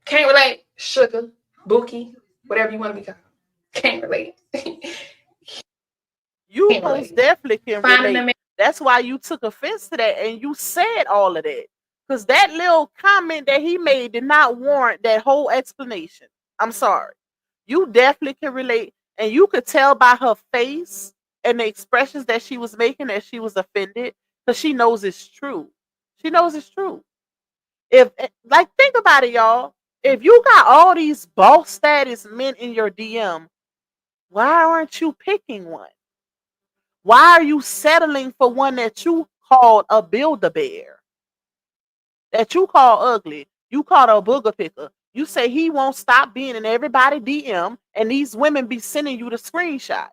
can't relate, sugar, bookie, whatever you want to be called. Can't relate. You Can't most relate. definitely can Finding a relate. man. That's why you took offense to that and you said all of that. Because that little comment that he made did not warrant that whole explanation. I'm sorry. You definitely can relate. And you could tell by her face and the expressions that she was making that she was offended. Because she knows it's true. She knows it's true. If, like, think about it, y'all. If you got all these boss status men in your DM, why aren't you picking one? Why are you settling for one that you called a Build-A-Bear? That you call ugly? You called a booger picker. You say he won't stop being in everybody DM, and these women be sending you the screenshots.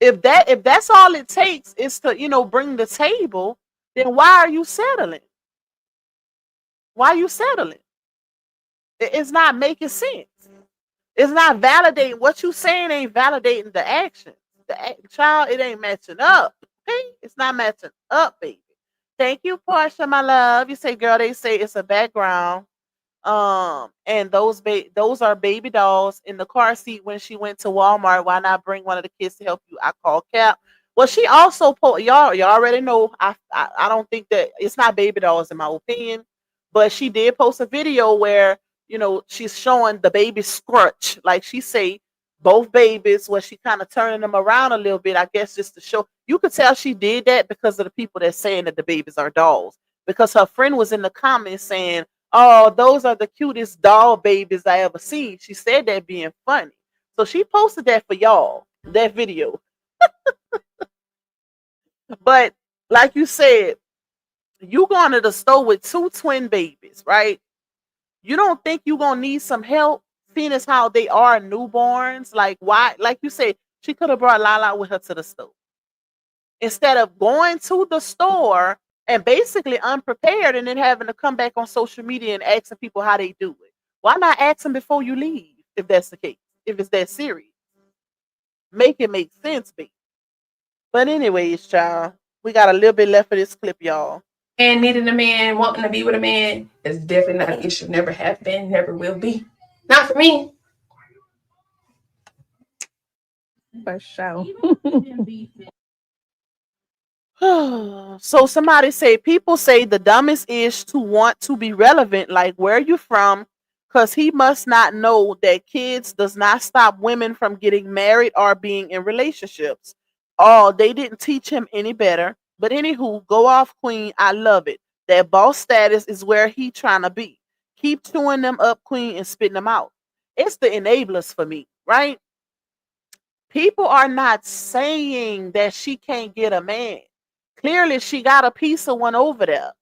If that's all it takes is to bring the table, then why are you settling? Why are you settling? It's not making sense. It's not validating what you saying. Ain't validating the action. Child, it ain't matching up. Okay, it's not matching up, baby. Thank you, Portia, my love. You say, girl, they say it's a background. And those are baby dolls in the car seat when she went to Walmart. Why not bring one of the kids to help you? I call Cap. Well, she also y'all already know. I don't think that it's not baby dolls in my opinion, but she did post a video where she's showing the baby scrunch, like she say both babies, where she kind of turning them around a little bit. I guess just to show. You could tell she did that because of the people that's saying that the babies are dolls. Because her friend was in the comments saying, "Oh, those are the cutest doll babies I ever seen." She said that being funny. So she posted that for y'all, that video. But like you said, you going to the store with 2 twin babies, right? You don't think you gonna need some help, seeing as how they are newborns? Like, why? Like you said, she could have brought Lala with her to the store. Instead of going to the store and basically unprepared and then having to come back on social media and asking people how they do it. Why not ask them before you leave, if that's the case? If it's that serious. Make it make sense, baby. But anyways, child, we got a little bit left of this clip, y'all. And needing a man, wanting to be with a man is definitely not an issue. Never have been, never will be. Not for me. For sure. So somebody say, people say the dumbest is to want to be relevant, like where you from, because he must not know that kids does not stop women from getting married or being in relationships. Oh, they didn't teach him any better. But anywho, go off, queen. I love it. That boss status is where he trying to be. Keep chewing them up, queen, and spitting them out. It's the enablers for me, right? People are not saying that she can't get a man. Clearly, she got a piece of one over there.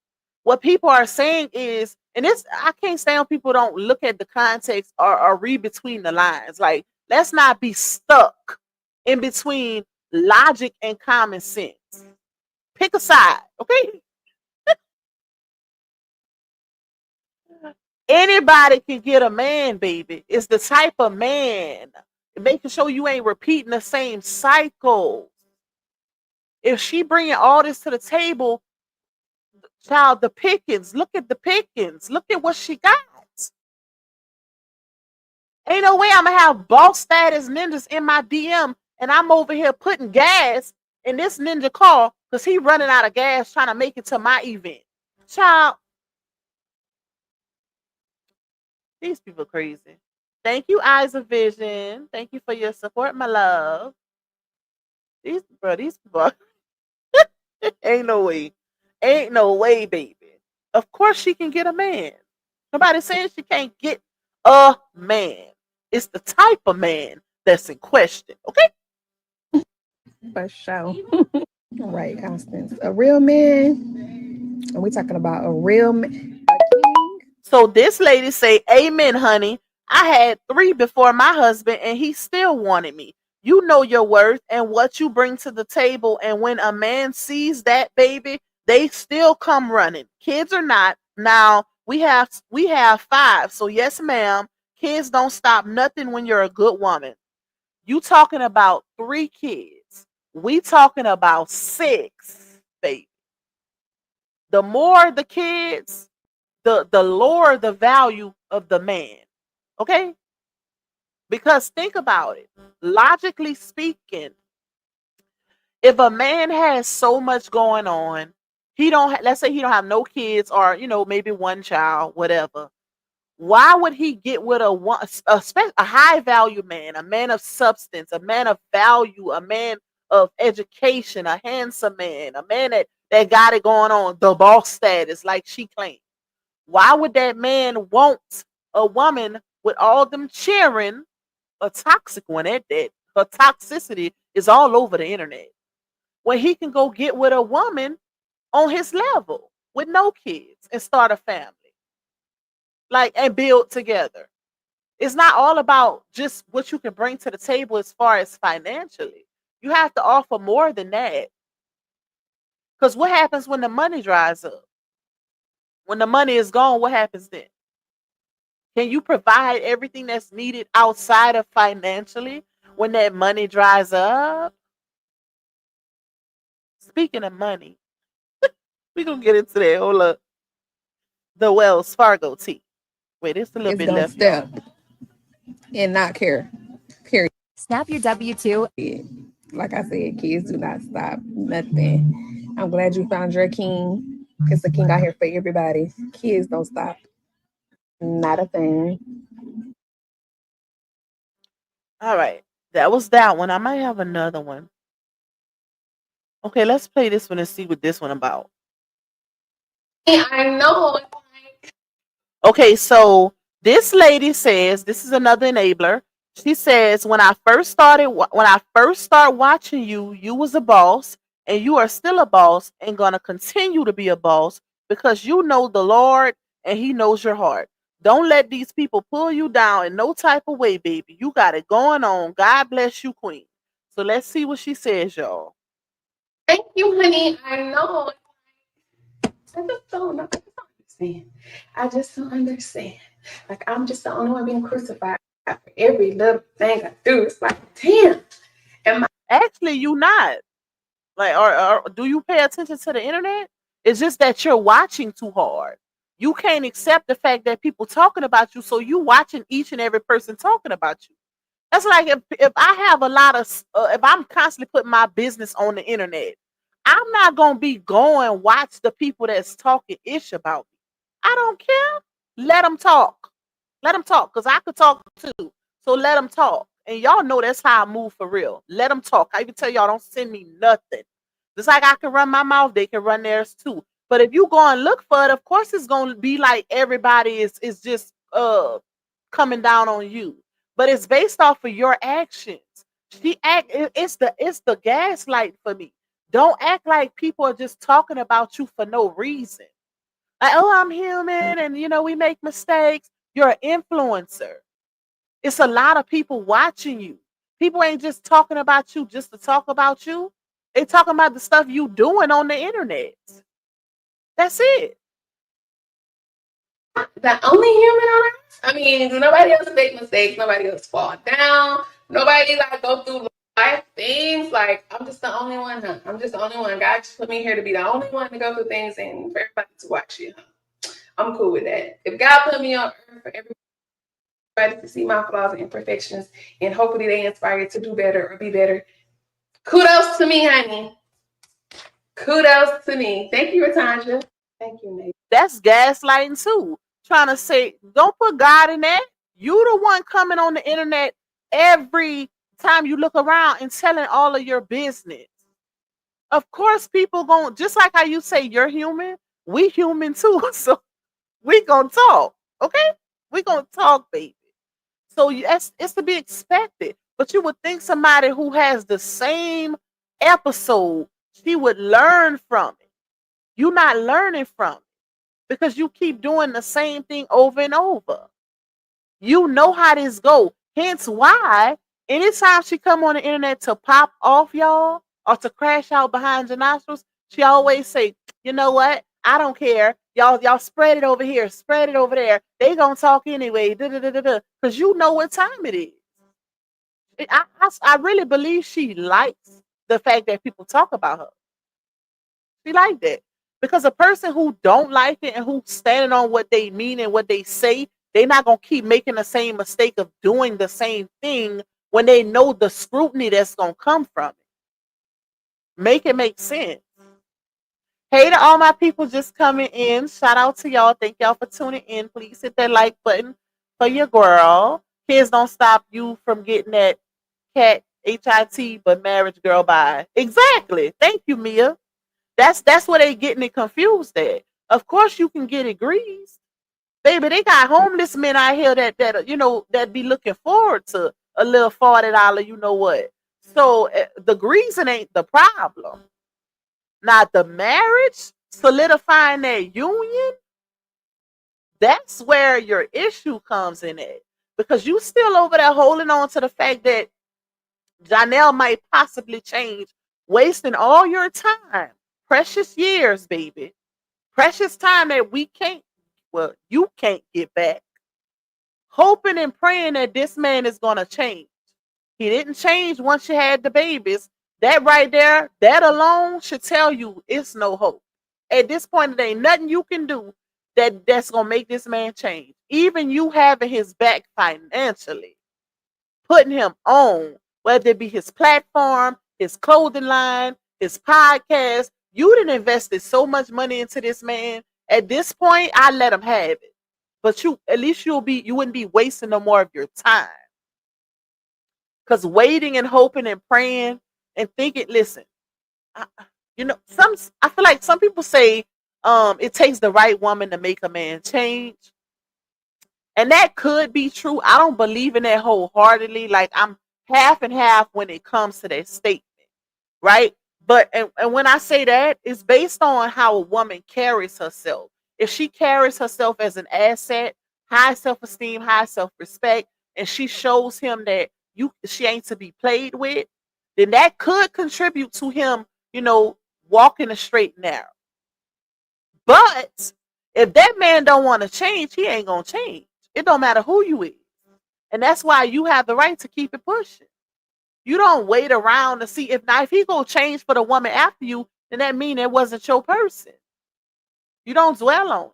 What people are saying is, and this, I can't stand people don't look at the context or read between the lines. Like, let's not be stuck in between logic and common sense. Pick a side, okay? Anybody can get a man, baby. It's the type of man making sure you ain't repeating the same cycle. If she bringing all this to the table, child, the pickings. Look at the pickings. Look at what she got. Ain't no way I'm gonna have boss status ninjas in my DM, and I'm over here putting gas in this ninja car because he running out of gas trying to make it to my event. Child, these people crazy. Thank you, Eyes of Vision. Thank you for your support, my love. These people ain't no way. Ain't no way, baby. Of course she can get a man. Nobody saying she can't get a man. It's the type of man that's in question. Okay? For sure. Right, Constance. A real man. And we talking about a real man. A king. So this lady say, amen, honey. I had 3 before my husband and he still wanted me. You know your worth and what you bring to the table. And when a man sees that, baby, they still come running. Kids or not. Now we have 5. So yes, ma'am. Kids don't stop nothing when you're a good woman. You talking about 3 kids. We talking about 6, baby. The more the kids, the lower the value of the man. Okay? Because think about it. Logically speaking, if a man has so much going on, he don't let's say he don't have no kids or maybe one child, whatever. Why would he get with a high value man, a man of substance, a man of value, a man of education, a handsome man, a man that got it going on, the boss status like she claimed? Why would that man want a woman with all them cheering, a toxic one at that? Her toxicity is all over the internet. When he can go get with a woman on his level with no kids and start a family, like, and build together. It's not all about just what you can bring to the table as far as financially. You have to offer more than that. Because what happens when the money dries up? When the money is gone, what happens then? Can you provide everything that's needed outside of financially when that money dries up? Speaking of money, we're going to get into that. Hold up. The Wells Fargo tea. Wait, it's a little It's bit gonna left, y'all. step and not care. Period. Snap your W-2. Like I said, kids do not stop nothing. I'm glad you found your king. It's a king out here for everybody. Kids don't stop. Not a thing. All right. That was that one. I might have another one. Okay, let's play this one and see what this one about. I know. Okay, so this lady says this is another enabler. She says when I first started watching you, you was a boss and you are still a boss and gonna continue to be a boss because you know the Lord and He knows your heart. Don't let these people pull you down in no type of way, baby. You got it going on. God bless you, Queen. So let's see what she says, y'all. Thank you, honey. I know. I just don't know. Understand. I just don't understand. Like, I'm just the only one being crucified for every little thing I do. It's like, damn. Actually, you not. Like, or do you pay attention to the internet? It's just that you're watching too hard. You can't accept the fact that people talking about you, so you watching each and every person talking about you. That's like if I have a lot of if I'm constantly putting my business on the internet, I'm not gonna be going watch the people that's talking ish about me. I don't care. Let them talk. Let them talk, cause I could talk too. So let them talk. And y'all know that's how I move for real. Let them talk. I even tell y'all don't send me nothing. Just like I can run my mouth, they can run theirs too. But if you go and look for it, of course it's gonna be like everybody is just coming down on you. But it's based off of your actions. It's the gaslight for me. Don't act like people are just talking about you for no reason. Like, oh, I'm human and we make mistakes. You're an influencer. It's a lot of people watching you. People ain't just talking about you just to talk about you. They talking about the stuff you doing on the internet. That's it. The only human on earth. I mean, nobody else make mistakes. Nobody else fall down. Nobody like go through life things. Like I'm just the only one. Huh? I'm just the only one. God just put me here to be the only one to go through things and for everybody to watch you. Huh? I'm cool with that. If God put me on earth for everybody to see my flaws and imperfections, and hopefully they inspire to do better or be better, kudos to me, honey. Kudos to me. Thank you, Ratanja. Thank you, Nate. That's gaslighting too. Trying to say, don't put God in that. You the one coming on the internet every time you look around and telling all of your business. Of course, people going just like how you say you're human, we human too. So we gonna talk, okay? We gonna talk, baby. So it's to be expected. But you would think somebody who has the same episode, she would learn from it. You're not learning from it because you keep doing the same thing over and over. You know how this go. Hence why anytime she come on the internet to pop off y'all or to crash out behind your nostrils, she always say, you know what? I don't care. Y'all spread it over here, spread it over there. They gonna talk anyway. Because you know what time it is. I really believe she likes the fact that people talk about her. She like that. Because a person who don't like it and who's standing on what they mean and what they say, they're not gonna keep making the same mistake of doing the same thing when they know the scrutiny that's gonna come from it. Make it make sense. Hey to all my people just coming in. Shout out to y'all. Thank y'all for tuning in. Please hit that like button for your girl. Kids don't stop you from getting that cat HIT but marriage girl by. Exactly. Thank you, Mia. That's where they getting it confused at. Of course you can get it greased. Baby, they got homeless men out here that be looking forward to a little $40, you know what. So the greasing ain't the problem. Now the marriage, solidifying that union, that's where your issue comes in at. Because you still over there holding on to the fact that Johnell might possibly change, wasting all your time. Precious years, baby. Precious time that you can't get back. Hoping and praying that this man is going to change. He didn't change once you had the babies. That right there, that alone should tell you it's no hope. At this point, there ain't nothing you can do that's going to make this man change. Even you having his back financially, putting him on, whether it be his platform, his clothing line, his podcast. You didn't invested so much money into this man. At this point, I let him have it. But at least you wouldn't be wasting no more of your time. Because waiting and hoping and praying and thinking, listen, I, I feel like some people say it takes the right woman to make a man change. And that could be true. I don't believe in that wholeheartedly. Like I'm half and half when it comes to that statement, right? But and when I say that, it's based on how a woman carries herself. If she carries herself as an asset, high self-esteem, high self-respect, and she shows him that she ain't to be played with, then that could contribute to him, walking a straight and narrow. But if that man don't want to change, he ain't gonna change. It don't matter who you is. And that's why you have the right to keep it pushing. You don't wait around to see if he gonna change for the woman after you, then that mean it wasn't your person. You don't dwell on it.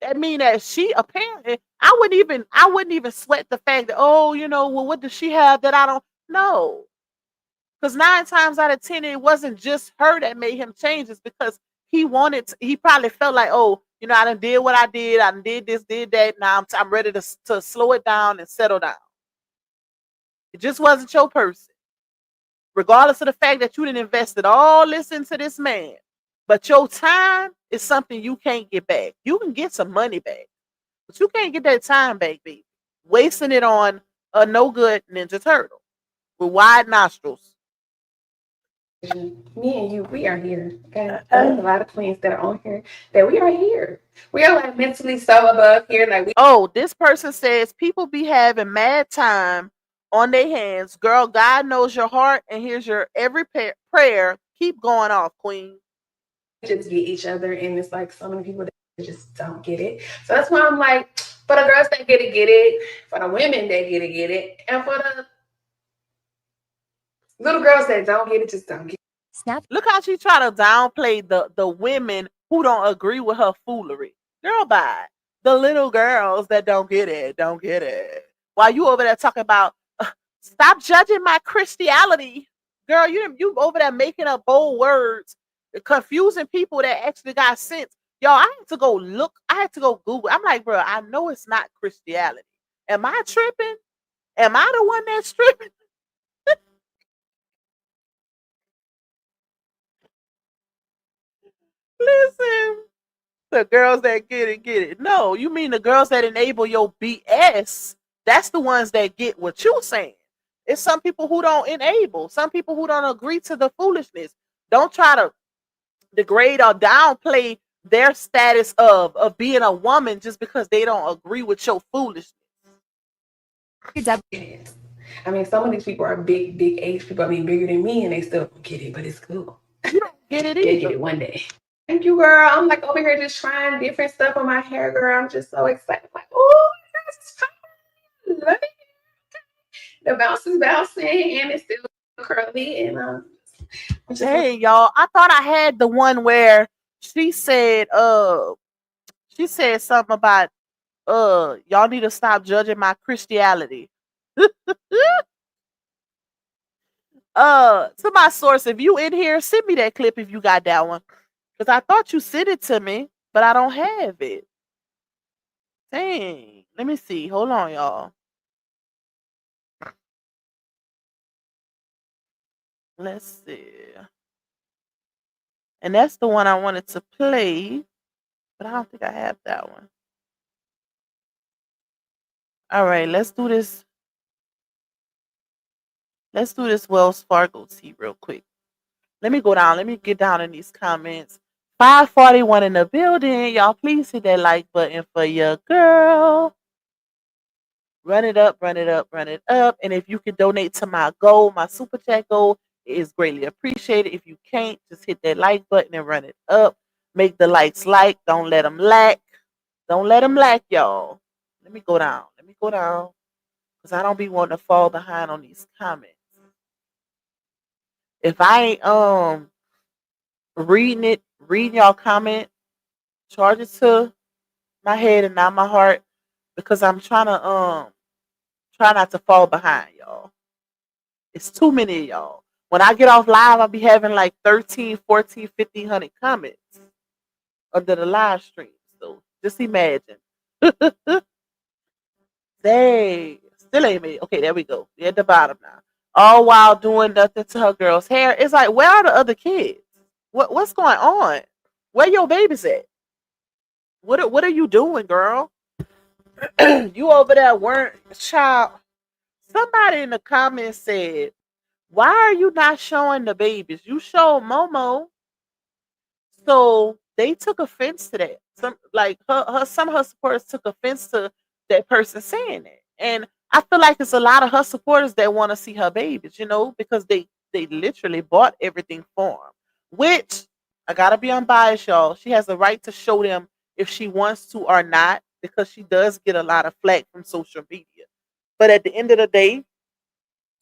That mean that she apparently I wouldn't even sweat the fact that, well, what does she have that I don't know? Because 9 times out of 10, it wasn't just her that made him change. It's because he probably felt like, I done did what I did. I done did this, did that. Now I'm ready to slow it down and settle down. It just wasn't your person. Regardless of the fact that you didn't invested all this into this man. But your time is something you can't get back. You can get some money back. But you can't get that time back, baby. Wasting it on a no good Ninja Turtle with wide nostrils. Me and you, we are here. Okay, there's a lot of queens that are on here that we are here. We are like mentally so above here, like we. Oh, this person says people be having mad time on their hands. Girl, God knows your heart, and here's your every prayer. Keep going off, queen. Just get each other, and it's like so many people that just don't get it. So that's why I'm like, for the girls that get it. For the women that get it, and for the little girls that don't get it, just don't get it. Snap. Look how she try to downplay the women who don't agree with her foolery. Girl, bye. The little girls that don't get it, don't get it. While you over there talking about stop judging my Christianity. Girl, you over there making up bold words, confusing people that actually got sense. Yo, I had to go look. I had to go Google. I'm like, bro, I know it's not Christianity. Am I tripping? Am I the one that's tripping? Listen, the girls that get it, get it. No, you mean the girls that enable your BS. That's the ones that get what you're saying. It's some people who don't enable, some people who don't agree to the foolishness. Don't try to degrade or downplay their status of being a woman just because they don't agree with your foolishness. I mean, some of these people are big age people. I mean, bigger than me, and they still don't get it, but it's cool. You don't get it They'll either. get it one day. Thank you, girl. I'm like over here just trying different stuff on my hair, girl. I'm just so excited. I'm like, oh, this is fun. Love it. The bounce is bouncing, and it's still curly, and Dang, y'all. I thought I had the one where she said, she said something about y'all need to stop judging my Christianity. To my source, if you in here, send me that clip if you got that one. Because I thought you sent it to me, but I don't have it. Dang. Let me see. Hold on, y'all. Let's see. And that's the one I wanted to play, but I don't think I have that one. All right, let's do this. Let's do this Wells Fargo tea real quick. Let me go down. Let me get down in these comments. 541 in the building. Y'all, please hit that like button for your girl. Run it up, run it up, run it up. And if you can donate to my goal, my super chat goal, it is greatly appreciated. If you can't, just hit that like button and run it up. Make the likes like. Don't let them lack. Don't let them lack, y'all. Let me go down. Let me go down. Because I don't be wanting to fall behind on these comments. If I ain't reading y'all comment, charge it to my head and not my heart. Because I'm trying to try not to fall behind, y'all. It's too many of y'all. When I get off live, I'll be having like 13, 14, 1,500 comments under the live stream. So just imagine. Dang. Still ain't made. Okay, there we go. We're at the bottom now. All while doing nothing to her girl's hair. It's like, where are the other kids? What's going on? Where your babies at? What are you doing, girl? You over there weren't child. Somebody in the comments said, why are you not showing the babies? You showed Momo. So they took offense to that. Some like some of her supporters took offense to that person saying that. And I feel like it's a lot of her supporters that want to see her babies, because they literally bought everything for them. Which I gotta be unbiased, y'all. She has the right to show them if she wants to or not, because she does get a lot of flack from social media. But at the end of the day,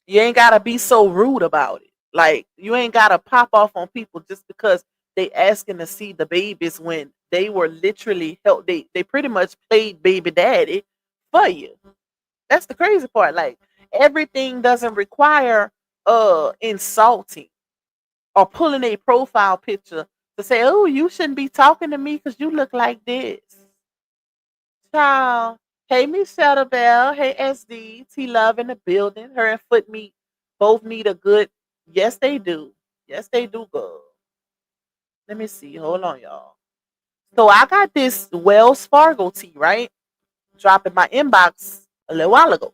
you ain't gotta be so rude about it. Like you ain't gotta pop off on people just because they asking to see the babies when they were literally help. They pretty much played baby daddy for you. That's the crazy part. Like everything doesn't require insulting or pulling a profile picture to say, oh, you shouldn't be talking to me because you look like this. Ciao. Hey, Miss Shuttlebell. Hey, SD. T Love in the building. Her and Foot Meat both need a good. Yes, they do. Yes, they do, girl. Let me see. Hold on, y'all. So I got this Wells Fargo tea, right? Dropped in my inbox a little while ago.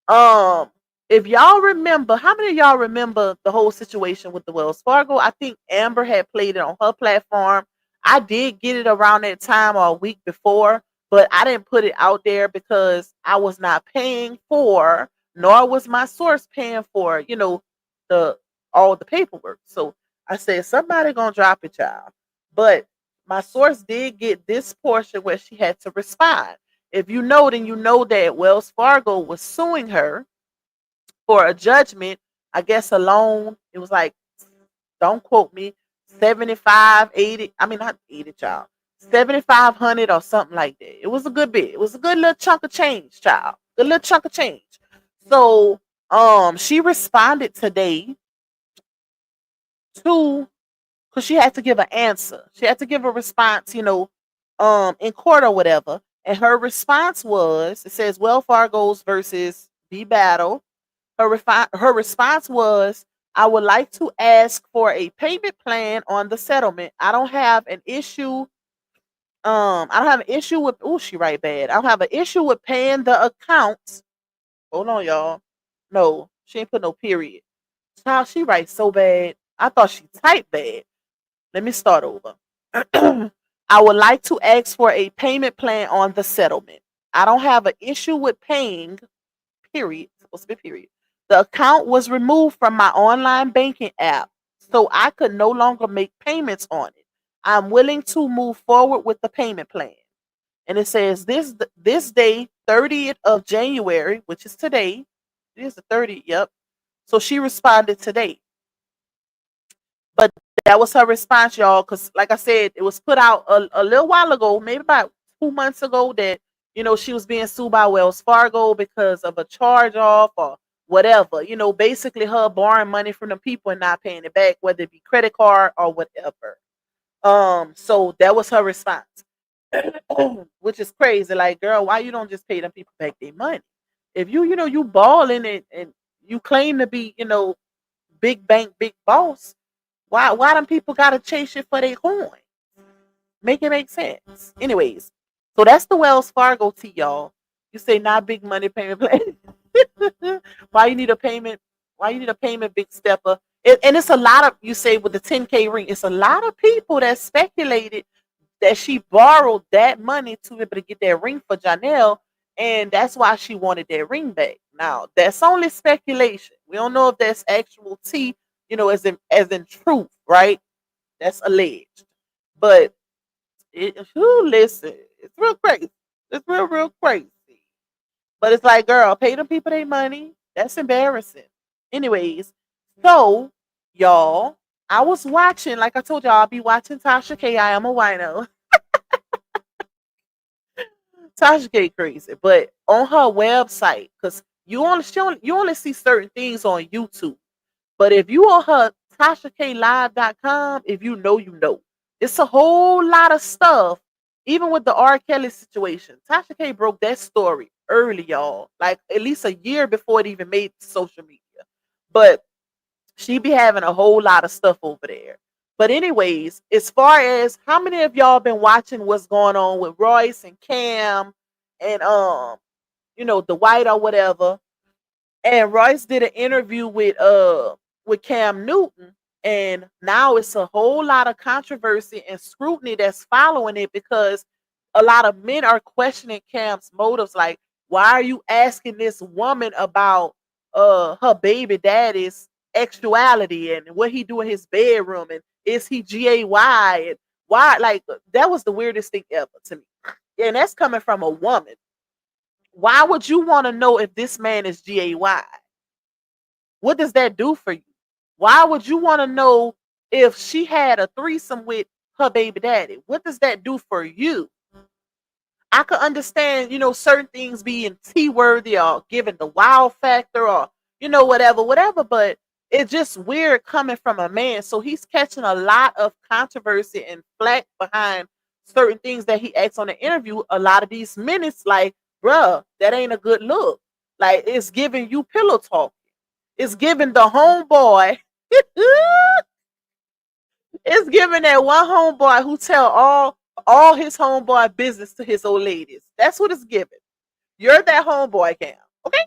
Um, If y'all remember, how many of y'all remember the whole situation with the Wells Fargo? I think Amber had played it on her platform. I did get it around that time or a week before, but I didn't put it out there because I was not paying for, nor was my source paying for, the all the paperwork. So I said somebody gonna drop it, child. But my source did get this portion where she had to respond. If you know, then you know that Wells Fargo was suing her for a judgment, I guess a loan. It was like, don't quote me, 75, 80. I mean, not 80, child. 7,500 or something like that. It was a good bit. It was a good little chunk of change, child. Good little chunk of change. So she responded today to, because she had to give an answer. She had to give a response, in court or whatever. And her response was, it says, Wells Fargo's versus B Battle. Her response was, I would like to ask for a payment plan on the settlement. I don't have an issue. I don't have an issue with, oh, she write bad. I don't have an issue with paying the accounts. Hold on, y'all. No, she ain't put no period. Child, she writes so bad. I thought she typed bad. Let me start over. I would like to ask for a payment plan on the settlement. I don't have an issue with paying, period. Supposed to be period. The account was removed from my online banking app, so I could no longer make payments on it. I'm willing to move forward with the payment plan. And it says this day, 30th of January, which is today. It is the 30th, yep. So she responded today. But that was her response, y'all, because like I said, it was put out a little while ago, maybe about 2 months ago, that she was being sued by Wells Fargo because of a charge off or whatever. Basically her borrowing money from the people and not paying it back, whether it be credit card or whatever. So that was her response. Which is crazy. Like, girl, why you don't just pay them people back their money? If you balling it and you claim to be, big bank, big boss, why them people gotta chase you for their coin? Make it make sense. Anyways, so that's the Wells Fargo tea, y'all. You say not big money payment plan. Why you need a payment? Why you need a payment, big stepper? And it's a lot of, you say with the 10K ring, it's a lot of people that speculated that she borrowed that money to be able to get that ring for Johnell, and that's why she wanted that ring back. Now, that's only speculation. We don't know if that's actual tea, as in truth, right? That's alleged. But listen, it's real crazy. It's real crazy. But it's like, girl, pay them people their money. That's embarrassing. Anyways, so y'all, I was watching, like I told y'all, I'll be watching TashaK. I am a wino. TashaK crazy, but on her website, because you only see certain things on YouTube. But if you on her TashaKLive.com, if you know, you know. It's a whole lot of stuff. Even with the R. Kelly situation, TashaK broke that story early, y'all. Like at least a year before it even made social media. But she be having a whole lot of stuff over there. But anyways, as far as how many of y'all been watching what's going on with Royce and Cam and Dwight or whatever, and Royce did an interview with Cam Newton, and now it's a whole lot of controversy and scrutiny that's following it because a lot of men are questioning Cam's motives. Like, why are you asking this woman about her baby daddy's sexuality and what he do in his bedroom, and is he gay, and why? Like, that was the weirdest thing ever to me. And that's coming from a woman. Why would you want to know if this man is gay? What does that do for you? Why would you want to know if she had a threesome with her baby daddy? What does that do for you? I could understand, certain things being T-worthy or giving the wow factor or, whatever, but it's just weird coming from a man. So he's catching a lot of controversy and flack behind certain things that he asks on the interview. A lot of these minutes, like, bruh, that ain't a good look. Like, it's giving you pillow talk. It's giving the homeboy. It's giving that one homeboy who tell all his homeboy business to his old ladies. That's what it's giving. You're that homeboy, Cam. Okay?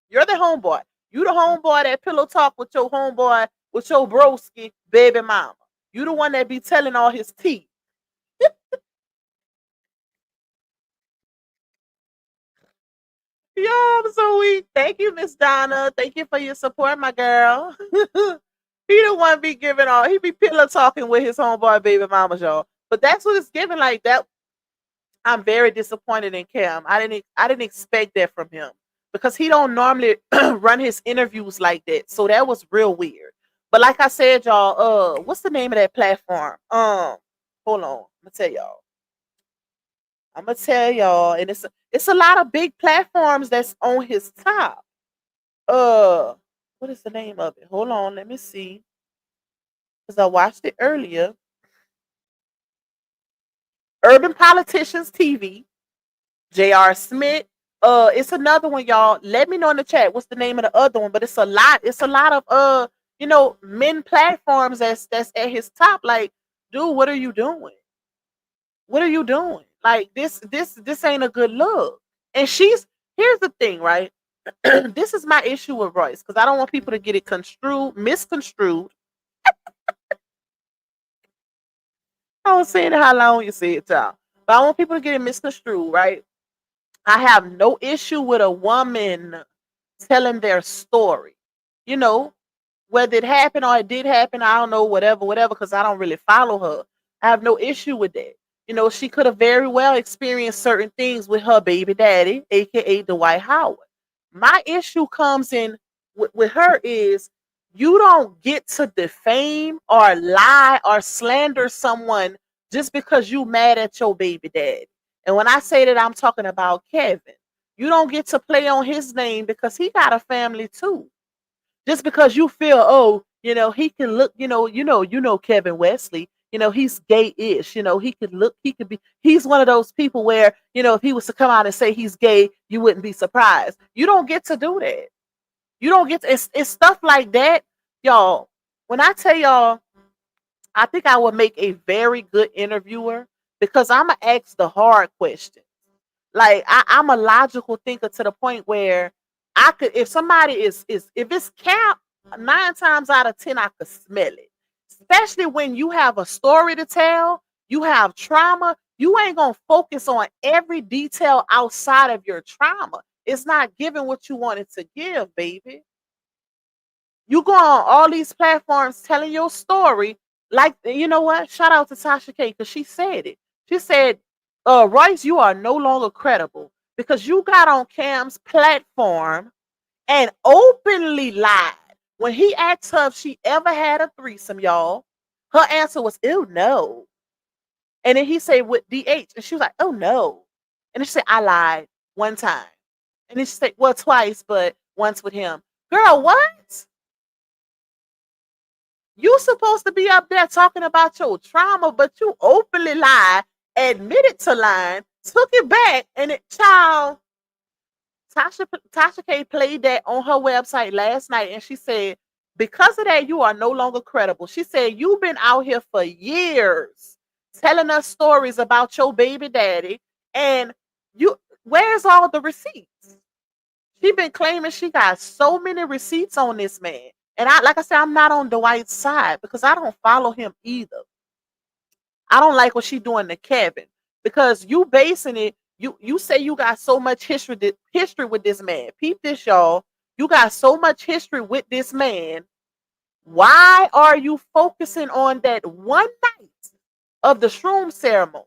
You're the homeboy. You the homeboy that pillow talk with your homeboy, with your broski baby mama. You the one that be telling all his tea. Yo, I'm so weak. Thank you, Miss Donna. Thank you for your support, my girl. He the one be giving all. He be pillow talking with his homeboy baby mamas, y'all. But that's what it's giving like that. I'm very disappointed in Cam. I didn't expect that from him because he don't normally run his interviews like that. So that was real weird. But like I said, y'all, what's the name of that platform? Hold on, I'm gonna tell y'all, and it's a lot of big platforms that's on his top. Uh, what is the name of it? Hold on, let me see, because I watched it earlier. Urban Politicians TV. J.R. Smith. It's another one, y'all. Let me know in the chat what's the name of the other one. But it's a lot. It's a lot of men platforms that's at his top. Like, dude, what are you doing? What are you doing? Like this ain't a good look. And here's the thing, right? This is my issue with Royce because I don't want people to get it misconstrued. I was saying how long you say it, y'all. But I want people to get it misconstrued, right? I have no issue with a woman telling their story. You know, whether it happened or it did happen, I don't know, whatever, because I don't really follow her. I have no issue with that. She could have very well experienced certain things with her baby daddy, aka Dwight Howard. My issue comes in with her is you don't get to defame or lie or slander someone just because you mad at your baby daddy. And when I say that, I'm talking about Kevin. You don't get to play on his name because he got a family too. Just because you feel, oh, he can look, Kevin Wesley, he's gay-ish, he could look, he's one of those people where, if he was to come out and say he's gay, you wouldn't be surprised. You don't get to do that. You don't get to, it's stuff like that, y'all. When I tell y'all, I think I would make a very good interviewer because I'm gonna ask the hard questions. Like I'm a logical thinker to the point where I could, if somebody is if it's cap, 9 times out of 10 I could smell it. Especially when you have a story to tell, you have trauma, you ain't gonna focus on every detail outside of your trauma. It's not giving what you wanted to give, baby. You go on all these platforms telling your story. Like, you know what? Shout out to TashaK because she said it. She said, Royce, you are no longer credible because you got on Cam's platform and openly lied. When he asked her if she ever had a threesome, y'all, her answer was, ew, no. And then he said, with DH. And she was like, oh, no. And then she said, I lied 1 time. And then she said, well, twice, but once with him. Girl, what? You supposed to be up there talking about your trauma, but you openly lied, admitted to lying, took it back, and child, TashaK played that on her website last night, and she said, because of that, you are no longer credible. She said, you've been out here for years telling us stories about your baby daddy, and where's all the receipts? She been claiming she got so many receipts on this man. And like I said, I'm not on Dwight's side because I don't follow him either. I don't like what she doing to Kevin because you basing it. You say you got so much history with this man. Peep this, y'all. You got so much history with this man. Why are you focusing on that one night of the shroom ceremony?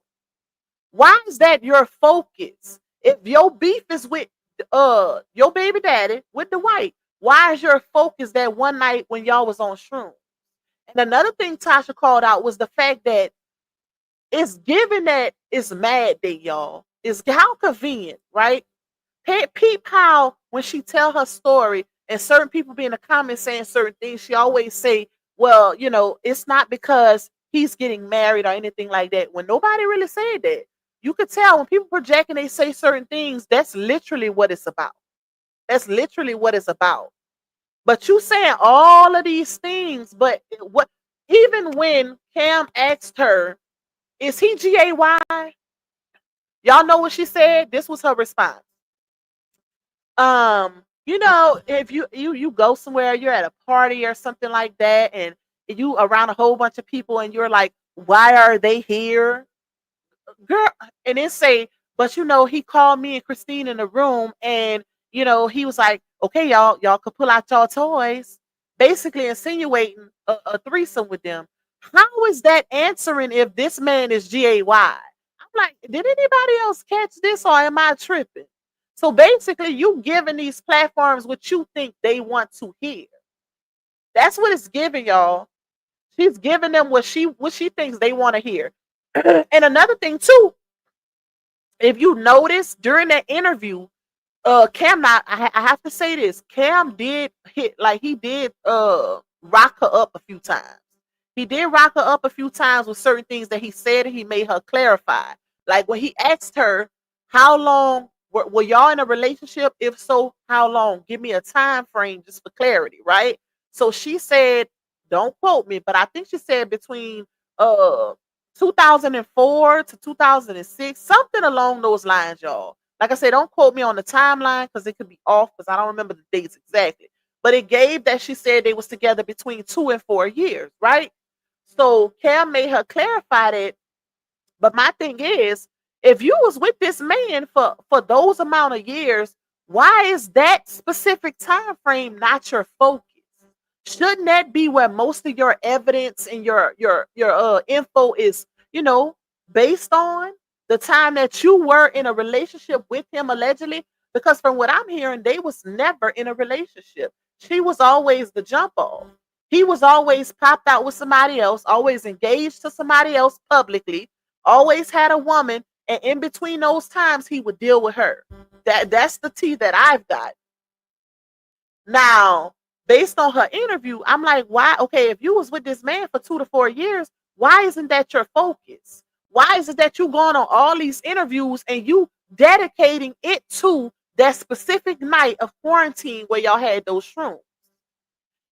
Why is that your focus? If your beef is with your baby daddy with Dwight, why is your focus that one night when y'all was on shroom? And another thing Tasha called out was the fact that it's given that it's mad day, y'all. It's how convenient, right? Peep how when she tell her story and certain people be in the comments saying certain things, she always say, well, it's not because he's getting married or anything like that. When nobody really said that. You could tell when people project and they say certain things, that's literally what it's about. That's literally what it's about. But you saying all of these things, but what even when Cam asked her, is he GAY? Y'all know what she said? This was her response. You know, if you go somewhere, you're at a party or something like that, and you around a whole bunch of people, and you're like, why are they here? Girl, and then say, but you know, he called me and Christine in the room, and you know, he was like, okay, y'all could pull out y'all toys, basically insinuating a threesome with them. How is that answering if this man is gay? I'm like, did anybody else catch this, or am I tripping? So basically, you giving these platforms what you think they want to hear. That's what it's giving, y'all. She's giving them what she thinks they want to hear. And another thing too, if you notice during that interview, Cam, not I have to say this. Cam did hit, like, he did rock her up a few times. He did rock her up a few times with certain things that he said, and he made her clarify. Like when he asked her, how long were y'all in a relationship? If so, how long? Give me a time frame just for clarity, right? So she said, don't quote me, but I think she said between uh 2004 to 2006, something along those lines, y'all. Like I said, don't quote me on the timeline because it could be off because I don't remember the dates exactly. But it gave that she said they was together between 2 and 4 years, right? So Cam made her clarify that. But my thing is, if you was with this man for those amount of years, why is that specific time frame not your focus? Shouldn't that be where most of your evidence and your info is, you know, based on the time that you were in a relationship with him allegedly? Because from what I'm hearing, they was never in a relationship. She was always the jump off. He was always popped out with somebody else, always engaged to somebody else publicly, always had a woman, and in between those times he would deal with her. That's the tea that I've got. Now, based on her interview, I'm like, why? Okay, if you was with this man for 2 to 4 years, why isn't that your focus? Why is it that you going on all these interviews and you dedicating it to that specific night of quarantine where y'all had those shrooms?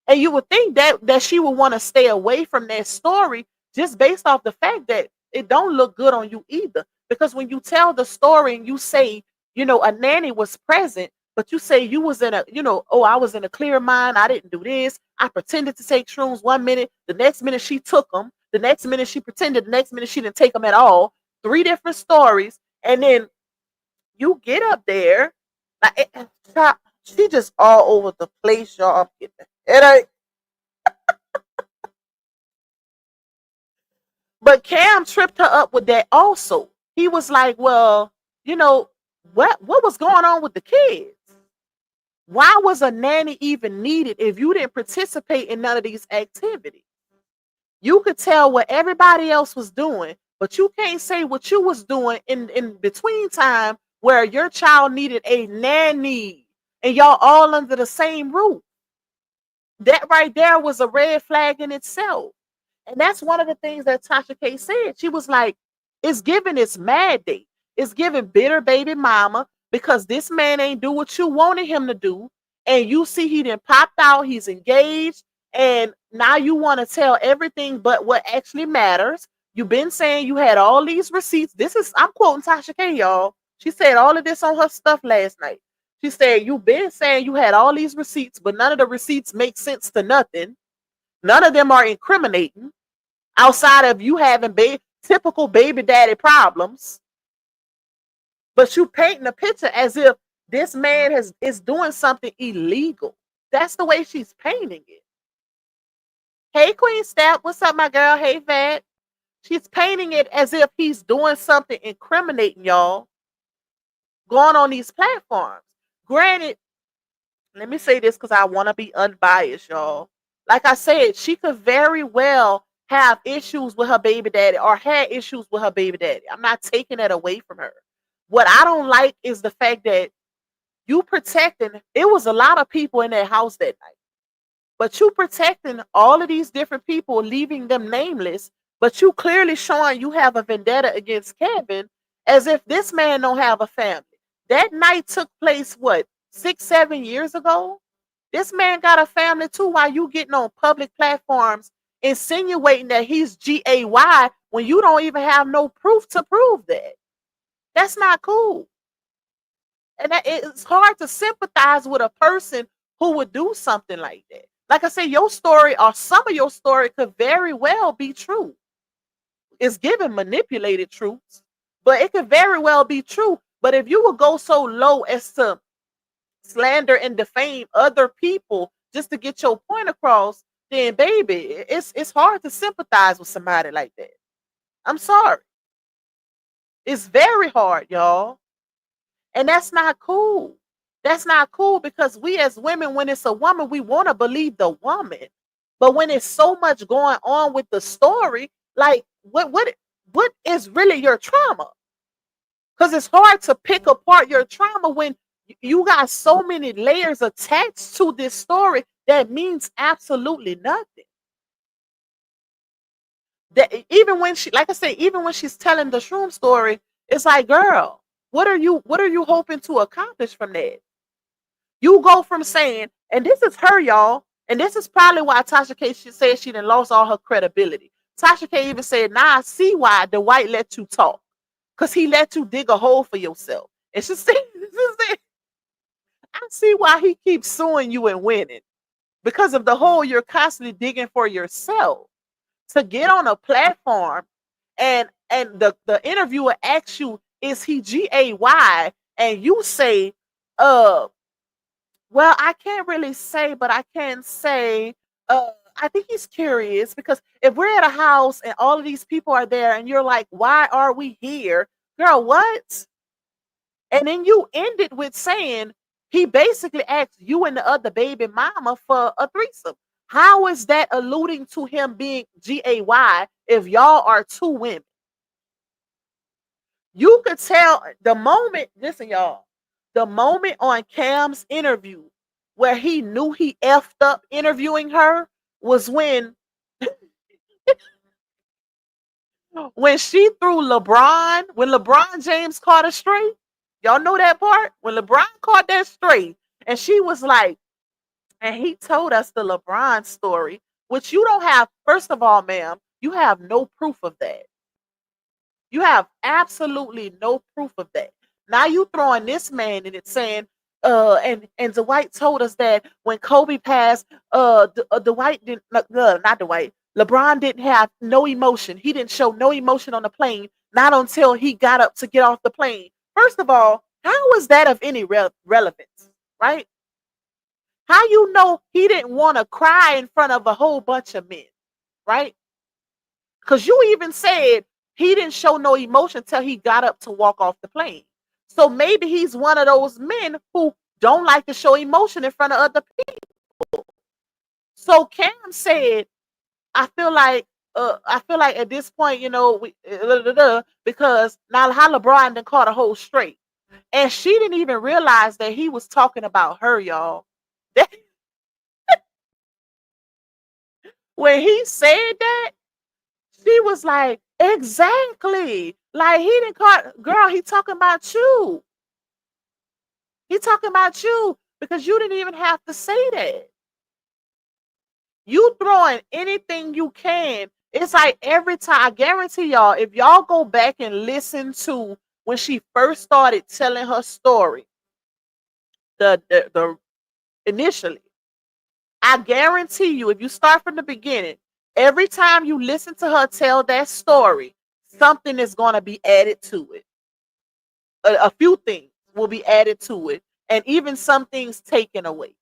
And you would think that she would want to stay away from that story just based off the fact that it don't look good on you either. Because when you tell the story and you say, you know, a nanny was present, but you say you was in a, you know, oh, I was in a clear mind. I didn't do this. I pretended to take shrooms 1 minute. The next minute she took them. The next minute she pretended. The next minute she didn't take them at all. 3 different stories. And then you get up there. Like, she just all over the place, y'all. I'm getting a headache. But Cam tripped her up with that also. He was like, well, you know, what was going on with the kids? Why was a nanny even needed if you didn't participate in none of these activities? You could tell what everybody else was doing, but you can't say what you was doing in between time where your child needed a nanny and y'all all under the same roof. That right there was a red flag in itself. And that's one of the things that TashaK said. She was like, it's giving its mad date. It's giving bitter baby mama because this man ain't do what you wanted him to do. And you see he done popped out, he's engaged, and now you want to tell everything but what actually matters. You've been saying you had all these receipts. I'm quoting TashaK, y'all. She said all of this on her stuff last night. She said, you've been saying you had all these receipts, but none of the receipts make sense to nothing. None of them are incriminating outside of you having typical baby daddy problems. But you painting a picture as if this man is doing something illegal. That's the way she's painting it. Hey, Queen Step, what's up, my girl? Hey, Vat. She's painting it as if he's doing something incriminating, y'all, going on these platforms. Granted, let me say this because I want to be unbiased, y'all. Like I said, she could very well have issues with her baby daddy or had issues with her baby daddy. I'm not taking that away from her. What I don't like is the fact that you protecting, it was a lot of people in that house that night, but you protecting all of these different people, leaving them nameless, but you clearly showing you have a vendetta against Kevin as if this man don't have a family. That night took place, what, 6, 7 years ago? This man got a family too. While you getting on public platforms insinuating that he's gay when you don't even have no proof to prove that. That's not cool. And that it's hard to sympathize with a person who would do something like that. Like I said, your story or some of your story could very well be true. It's given manipulated truths, but it could very well be true. But if you would go so low as to slander and defame other people just to get your point across, then baby, it's hard to sympathize with somebody like that. I'm sorry. It's very hard, y'all. And that's not cool. That's not cool because we as women, when it's a woman, we want to believe the woman. But when it's so much going on with the story, like what is really your trauma? Because it's hard to pick apart your trauma when you got so many layers attached to this story that means absolutely nothing. That even when she, like I say, even when she's telling the shroom story, it's like, girl, what are you hoping to accomplish from that? You go from saying, and this is her, y'all, and this is probably why TashaK said she done lost all her credibility. TashaK even said, "Nah, I see why Dwight let you talk, cause he let you dig a hole for yourself." And she said, "I see why he keeps suing you and winning, because of the hole you're constantly digging for yourself." To get on a platform and the interviewer asks you, "Is he GAY?" and you say, well, I can't really say, but I can say, I think he's curious because if we're at a house and all of these people are there and you're like, why are we here? Girl, what? And then you end it with saying he basically asked you and the other baby mama for a threesome. How is that alluding to him being GAY if y'all are two women? You could tell the moment, listen, y'all, the moment on Cam's interview where he knew he effed up interviewing her was when she threw LeBron, when LeBron James caught her straight. Y'all know that part? When LeBron caught that straight, and she was like, and he told us the LeBron story, which you don't have, first of all, ma'am, you have no proof of that. You have absolutely no proof of that. Now you throwing this man in it saying, and Dwight told us that when Kobe passed, Dwight didn't, not Dwight, LeBron didn't have no emotion. He didn't show no emotion on the plane, not until he got up to get off the plane. First of all, how is that of any relevance, right? How you know he didn't want to cry in front of a whole bunch of men, right? Because you even said he didn't show no emotion till he got up to walk off the plane. So maybe he's one of those men who don't like to show emotion in front of other people. So Cam said, I feel like at this point, because now how LeBron done caught a whole straight. And she didn't even realize that he was talking about her, y'all. When he said that, she was like, exactly. Like he didn't call, girl, he talking about you. He talking about you because you didn't even have to say that. You throwing anything you can. It's like every time, I guarantee y'all, if y'all go back and listen to when she first started telling her story, the initially, I guarantee you, if you start from the beginning, every time you listen to her tell that story, something is going to be added to it. A few things will be added to it, and even some things taken away.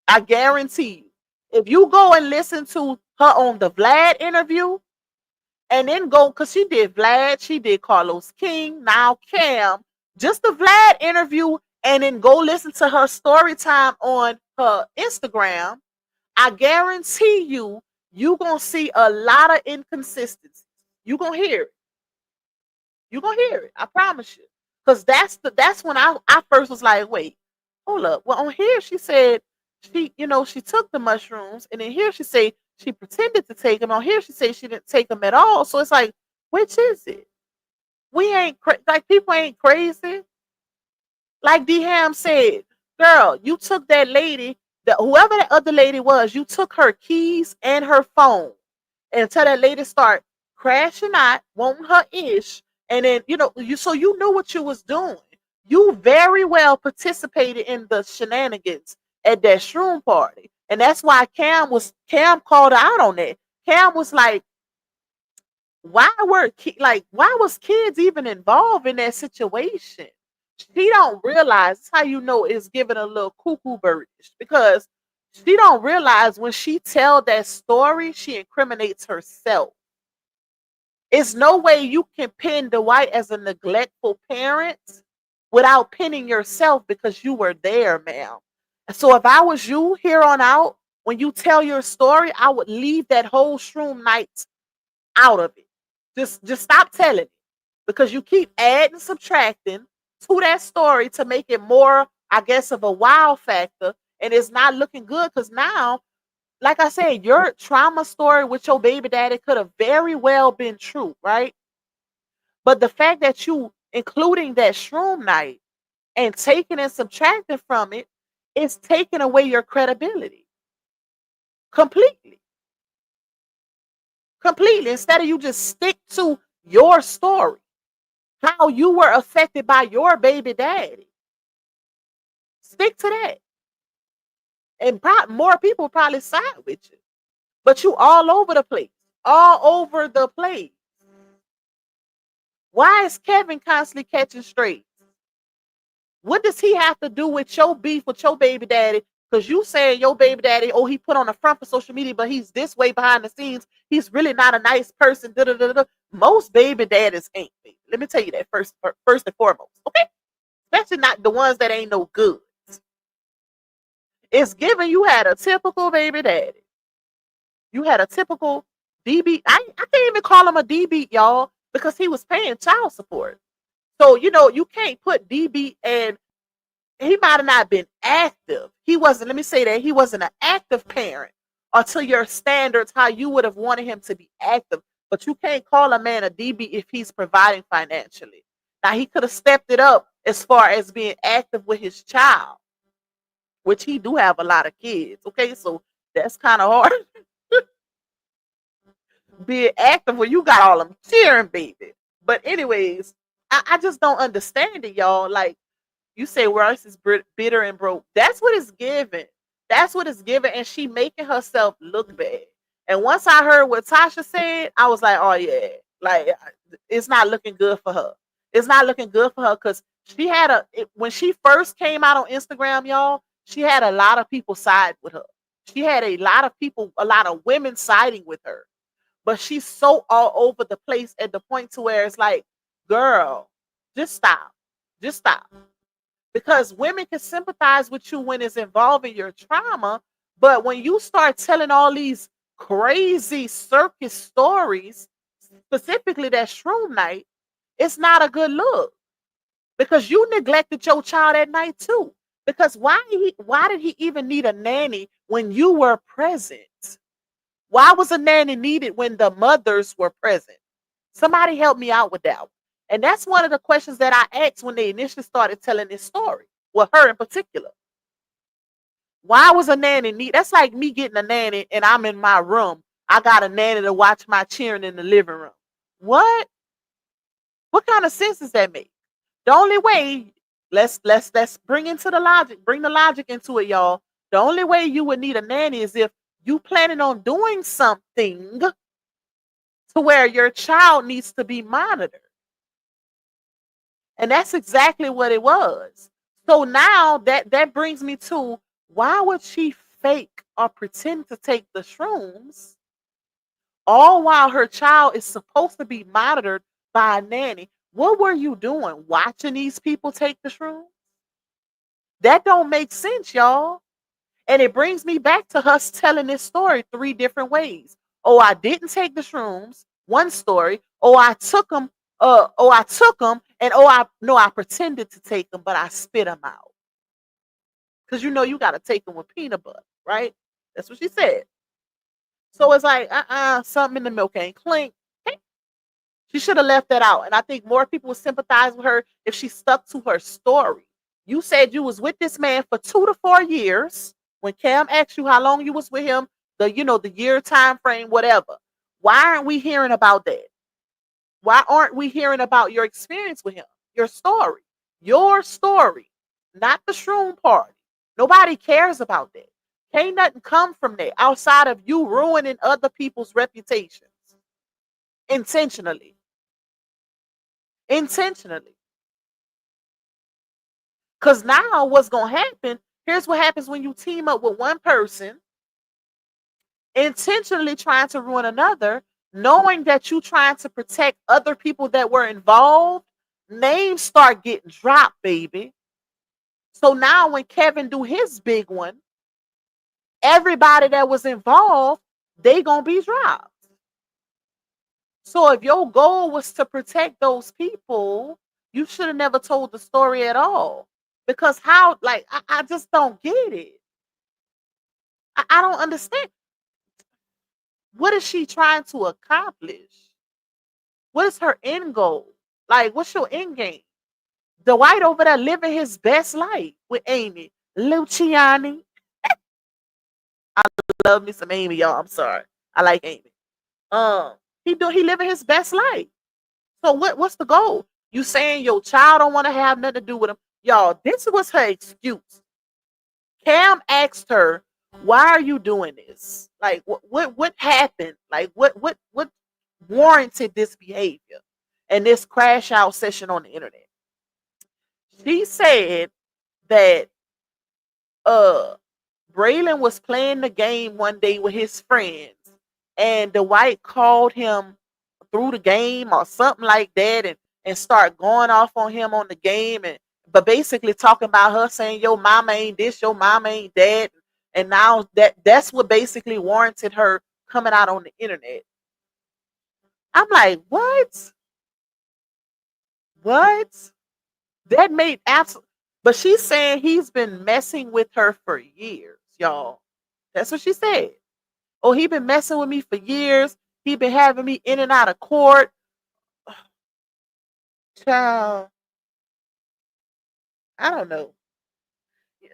I guarantee you. If you go and listen to her on the Vlad interview, and then go, because she did Vlad, she did Carlos King, now Cam, just the Vlad interview, and then go listen to her story time on her Instagram, I guarantee you, you're going to see a lot of inconsistencies. You're going to hear it. You're going to hear it. I promise you. Because that's when I first was like, wait, hold up. Well, on here, she said she took the mushrooms. And then here she said she pretended to take them. On here, she said she didn't take them at all. So it's like, which is it? We ain't, like, people ain't crazy. Like D Ham said, girl, you took that lady, whoever that other lady was, you took her keys and her phone until that lady start crashing out, wanting her ish, and then you knew what you was doing. You very well participated in the shenanigans at that shroom party. And that's why Cam called her out on that. Cam was like, why was kids even involved in that situation? She don't realize. That's how you know it's giving a little cuckoo birdish, because she don't realize when she tell that story, she incriminates herself. It's no way you can pin Dwight as a neglectful parent without pinning yourself, because you were there, ma'am. So if I was you here on out, when you tell your story, I would leave that whole shroom night out of it. Just stop telling it, because you keep adding, subtracting to that story to make it more, I guess, of a wow factor, and it's not looking good. Because now, like I said, your trauma story with your baby daddy could have very well been true, right? But the fact that you including that shroom night and taking and subtracting from it is taking away your credibility completely. Completely. Instead of you just stick to your story, how you were affected by your baby daddy. Stick to that. And more people probably side with you. But you all over the place. All over the place. Why is Kevin constantly catching strays? What does he have to do with your beef with your baby daddy? Because you saying your baby daddy, oh, he put on the front for social media, but he's this way behind the scenes. He's really not a nice person. Da, da, da, da. Most baby daddies ain't. Let me tell you that first and foremost. Okay? Especially not the ones that ain't no good. It's given you had a typical baby daddy. You had a typical DB. I can't even call him a DB, y'all, because he was paying child support. So, you can't put DB, and he might have not been active. He wasn't, let me say that, he wasn't an active parent or to your standards, how you would have wanted him to be active. But you can't call a man a DB if he's providing financially. Now, he could have stepped it up as far as being active with his child, which he do have a lot of kids. Okay, so that's kind of hard. Being active when you got all them cheering, baby. But anyways, I just don't understand it, y'all. Like, you say Royce is bitter and broke. That's what it's given. That's what it's given. And she making herself look bad. And once I heard what Tasha said, I was like, oh yeah, like, it's not looking good for her. It's not looking good for her, because she had when she first came out on Instagram, y'all, she had a lot of people side with her. She had a lot of people, a lot of women siding with her. But she's so all over the place at the point to where it's like, girl, just stop. Just stop. Because women can sympathize with you when it's involving your trauma. But when you start telling all these crazy circus stories, specifically that shroom night, it's not a good look. Because you neglected your child at night too. Because why did he even need a nanny when you were present? Why was a nanny needed when the mothers were present? Somebody help me out with that one. And that's one of the questions that I asked when they initially started telling this story. Well, her in particular. Why was a nanny needed? That's like me getting a nanny and I'm in my room. I got a nanny to watch my cheering in the living room. What? What kind of sense does that make? The only way, let's bring the logic into it, y'all. The only way you would need a nanny is if you planning on doing something to where your child needs to be monitored. And that's exactly what it was. So now that brings me to, why would she fake or pretend to take the shrooms all while her child is supposed to be monitored by a nanny? What were you doing? Watching these people take the shrooms? That don't make sense, y'all. And it brings me back to us telling this story 3 different ways. I didn't take the shrooms. One story. I took them. I took them. And I pretended to take them, but I spit them out. Because you got to take them with peanut butter, right? That's what she said. So it's like, something in the milk ain't clink. She should have left that out. And I think more people would sympathize with her if she stuck to her story. You said you was with this man for 2 to 4 years. When Cam asked you how long you was with him, the year time frame, whatever. Why aren't we hearing about that? Why aren't we hearing about your experience with him, your story? Your story, not the shroom party. Nobody cares about that. Can't nothing come from that outside of you ruining other people's reputations intentionally. Intentionally. Because now what's going to happen, here's what happens when you team up with one person, intentionally trying to ruin another, knowing that you trying to protect other people that were involved, names start getting dropped, baby. So now when Kevin do his big one, everybody that was involved, they gonna be dropped. So if your goal was to protect those people, you should have never told the story at all. Because how, like, I just don't get it. I don't understand. What is she trying to accomplish? What is her end goal? Like, what's your end game? Dwight over there living his best life with Amy. Luciani. Love me some Amy, y'all. I'm sorry. I like Amy. He living his best life. So what's the goal? You saying your child don't want to have nothing to do with him? Y'all, this was her excuse. Cam asked her, "Why are you doing this? Like, what happened? Like, what warranted this behavior and this crash out session on the internet?" She said that Braylon was playing the game one day with his friends, and Dwight called him through the game or something like that, and start going off on him on the game, and but basically talking about her, saying your mama ain't this, your mama ain't that, and now that's what basically warranted her coming out on the internet. I'm like, what? That made absolute. But she's saying he's been messing with her for years, y'all. That's what she said. Oh, he been messing with me for years. He been having me in and out of court. Child, I don't know.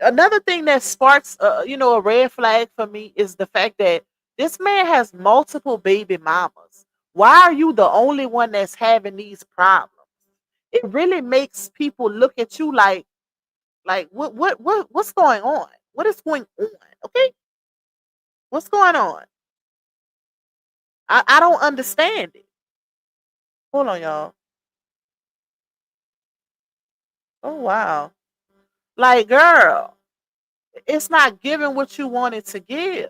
Another thing that sparks, a red flag for me is the fact that this man has multiple baby mamas. Why are you the only one that's having these problems? It really makes people look at you like what's going on? What is going on? Okay, what's going on? I don't understand it. Hold on, y'all. Oh wow. Like, girl, it's not giving what you wanted to give.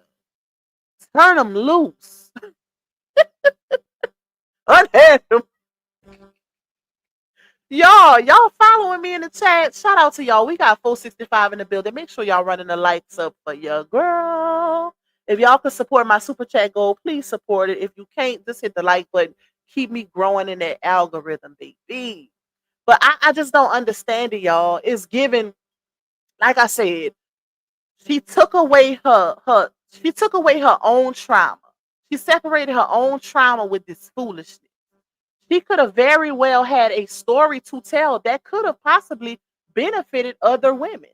Turn them loose. Unhand them. Y'all following me in the chat. Shout out to y'all. We got 465 in the building. Make sure y'all running the lights up for your girl. If y'all can support my super chat goal, please support it. If you can't, just hit the like button. Keep me growing in that algorithm, baby. But I just don't understand it, y'all. It's given, like I said, she took away her own trauma. She separated her own trauma with this foolishness. She could have very well had a story to tell that could have possibly benefited other women,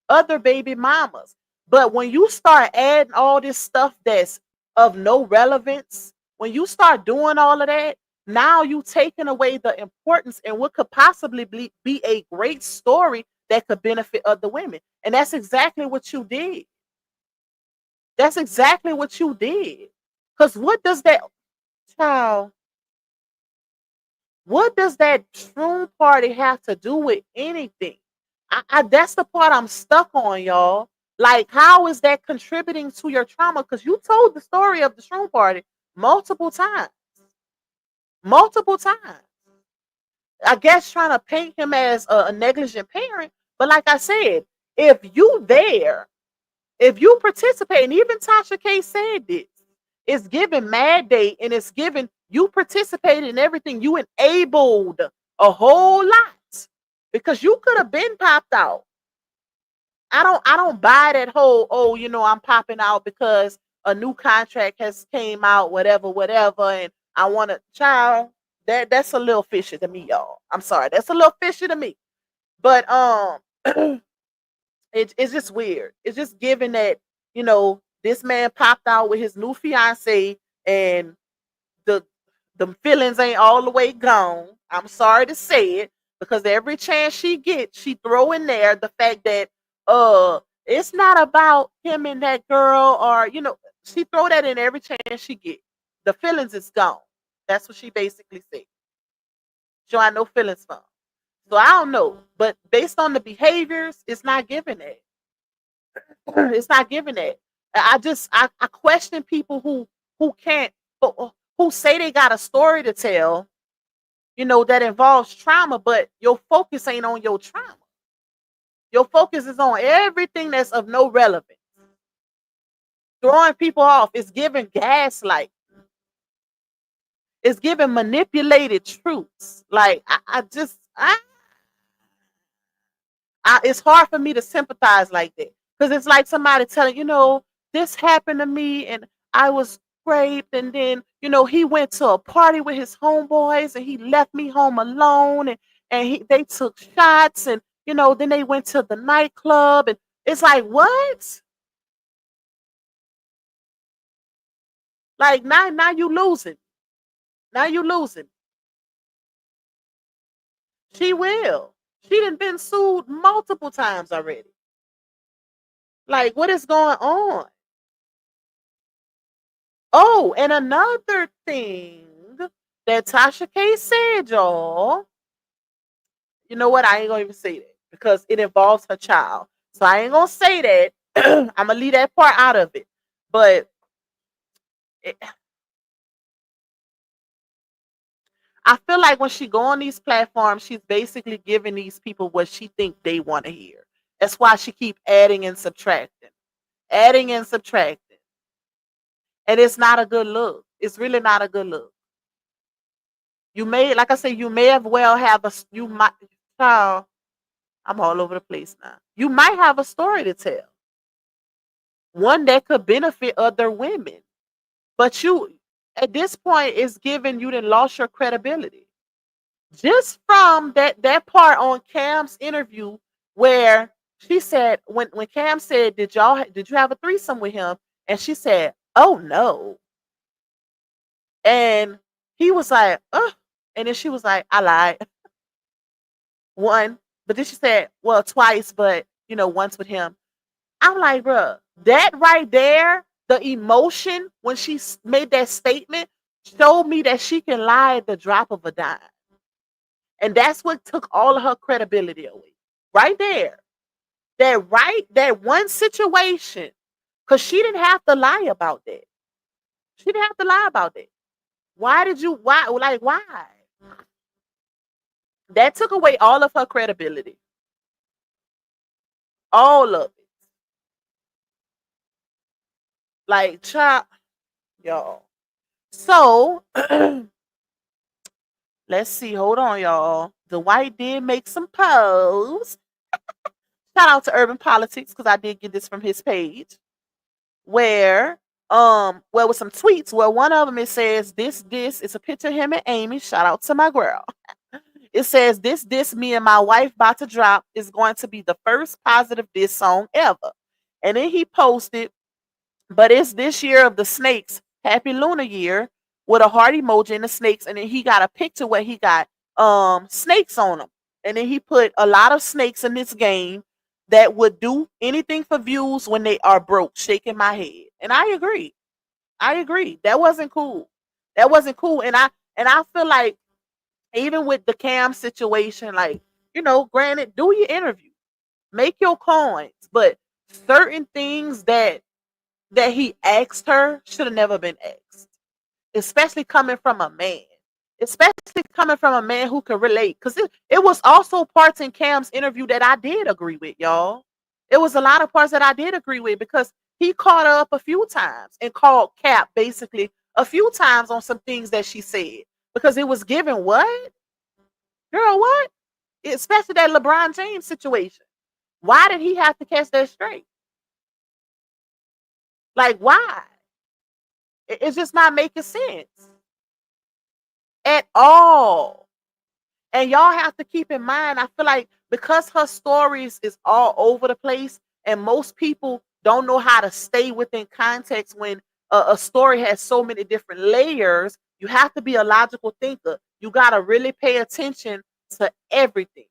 other baby mamas. But when you start adding all this stuff that's of no relevance, when you start doing all of that, now you taking away the importance and what could possibly be a great story that could benefit other women. And that's exactly what you did. That's exactly what you did. Because what does that, child, what does that true party have to do with anything? That's the part I'm stuck on, y'all. Like, how is that contributing to your trauma? Because you told the story of the shroom party multiple times. Multiple times. I guess trying to paint him as a negligent parent. But like I said, if you there, if you participate, and even TashaK said this, it's given mad day and it's given you participated in everything. You enabled a whole lot because you could have been popped out. I don't buy that whole, oh, I'm popping out because a new contract has came out, whatever, and I want to child. That's a little fishy to me, y'all. I'm sorry. That's a little fishy to me. But it's just weird. It's just given that, this man popped out with his new fiance and the feelings ain't all the way gone. I'm sorry to say it, because every chance she gets, she throw in there the fact that it's not about him and that girl, or she throw that in every chance she get. The feelings is gone. That's what she basically said. She don't have no feelings for him. So I don't know, but based on the behaviors, it's not giving that. It's not giving that. I question people who can't who say they got a story to tell, that involves trauma, but your focus ain't on your trauma. Your focus is on everything that's of no relevance. Throwing people off. It's giving gaslight. It's giving manipulated truths. Like it's hard for me to sympathize like that, because it's like somebody telling, this happened to me and I was raped, and then he went to a party with his homeboys and he left me home alone, and they took shots, and then they went to the nightclub, and it's like, what? Like, now you losing. Now you losing. She will. She done been sued multiple times already. Like, what is going on? Oh, and another thing that TashaK said, y'all. You know what? I ain't gonna even say that because it involves her child. So I ain't gonna say that. I'm gonna leave that part out of it. But I feel like when she go on these platforms, she's basically giving these people what she think they want to hear. That's why she keep adding and subtracting, adding and subtracting, and it's not a good look. It's really not a good look. You may, like I say, you may have well have a you might. Child, I'm all over the place now. You might have a story to tell, one that could benefit other women, but you, at this point, is giving you then lost your credibility. Just from that part on Cam's interview where she said, when Cam said, did you have a threesome with him? And she said, oh no. And he was like, and then she was like, I lied. One, but then she said, well, twice, but once with him. I'm like, bruh, that right there, the emotion when she made that statement showed me that she can lie at the drop of a dime. And that's what took all of her credibility away. Right there. That one situation. Because she didn't have to lie about that. She didn't have to lie about that. Why? That took away all of her credibility. All of it. Like, child, y'all. So, let's see. Hold on, y'all. Dwight did make some posts. Shout out to Urban Politics, because I did get this from his page. Where, with some tweets, where one of them, it says, this, it's a picture of him and Amy. Shout out to my girl. It says, this, me and my wife about to drop is going to be the first positive diss song ever. And then he posted, but it's this year of the snakes, happy lunar year, with a heart emoji and the snakes. And then he got a picture where he got snakes on them. And then he put a lot of snakes in this game that would do anything for views when they are broke, shaking my head. And I agree. That wasn't cool. And I feel like, even with the Cam situation, like, granted, do your interview, make your coins, but certain things that he asked her should have never been asked, especially coming from a man. Especially coming from a man who could relate. Because it was also parts in Cam's interview that I did agree with, y'all. It was a lot of parts that I did agree with, because he caught her up a few times and called Cap basically a few times on some things that she said. Because it was given, what? Girl, what? Especially that LeBron James situation. Why did he have to catch that straight? Like, why? It's just not making sense at all. And y'all have to keep in mind, I feel like, because her stories is all over the place, and most people don't know how to stay within context when a story has so many different layers, you have to be a logical thinker. You got to really pay attention to everything.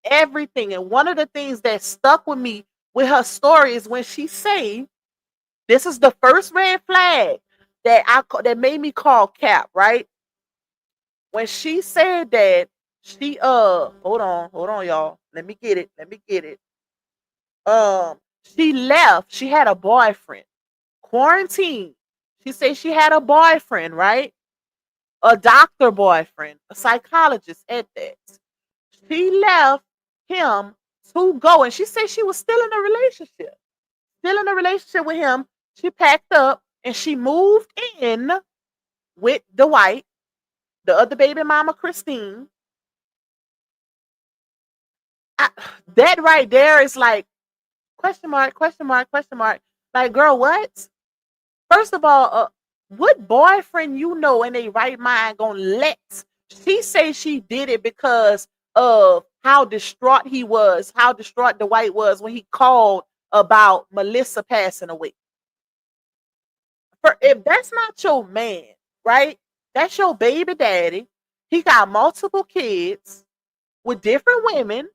Everything. And one of the things that stuck with me with her story is when she say, this is the first red flag that made me call Cap, right? When she said that she hold on, y'all. Let me get it. She left. She had a boyfriend. Quarantine. She said she had a boyfriend, right? A doctor boyfriend, a psychologist at that. She left him to go, and she said she was still in a relationship. Still in a relationship with him. She packed up and she moved in with Dwight, the other baby mama, Christine. That right there is like question mark, question mark, question mark. Like, girl, what? First of all, what boyfriend you know in a right mind gonna let? She say she did it because of how distraught he was, how distraught Dwight was when he called about Melissa passing away. If that's not your man, right? That's your baby daddy. He got multiple kids with different women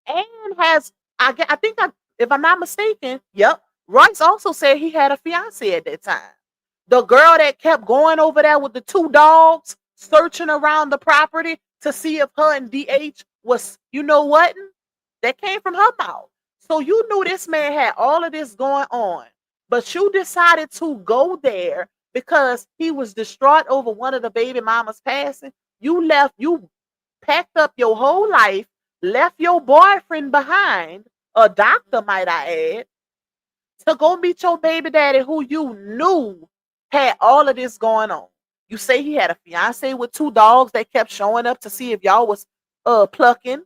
and has I think if I'm not mistaken, yep. Royce also said he had a fiance at that time. The girl that kept going over there with the two dogs, searching around the property to see if her and DH was, you know what? That came from her mouth. So you knew this man had all of this going on, but you decided to go there because he was distraught over one of the baby mamas passing. You packed up your whole life, left your boyfriend behind, a doctor, might I add, to go meet your baby daddy who you knew had all of this going on. You say he had a fiance with two dogs that kept showing up to see if y'all was plucking.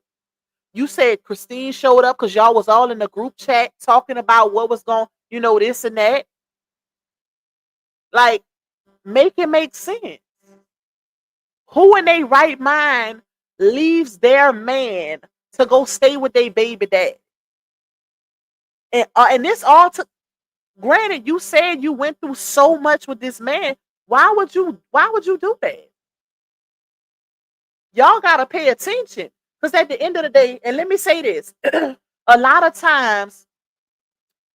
You said Christine showed up because y'all was all in the group chat talking about what was going, this and that. Like, make it make sense. Who in their right mind leaves their man to go stay with their baby dad? And this all took. Granted, you said you went through so much with this man. Why would you do that? Y'all gotta pay attention. Because at the end of the day, and let me say this, a lot of times,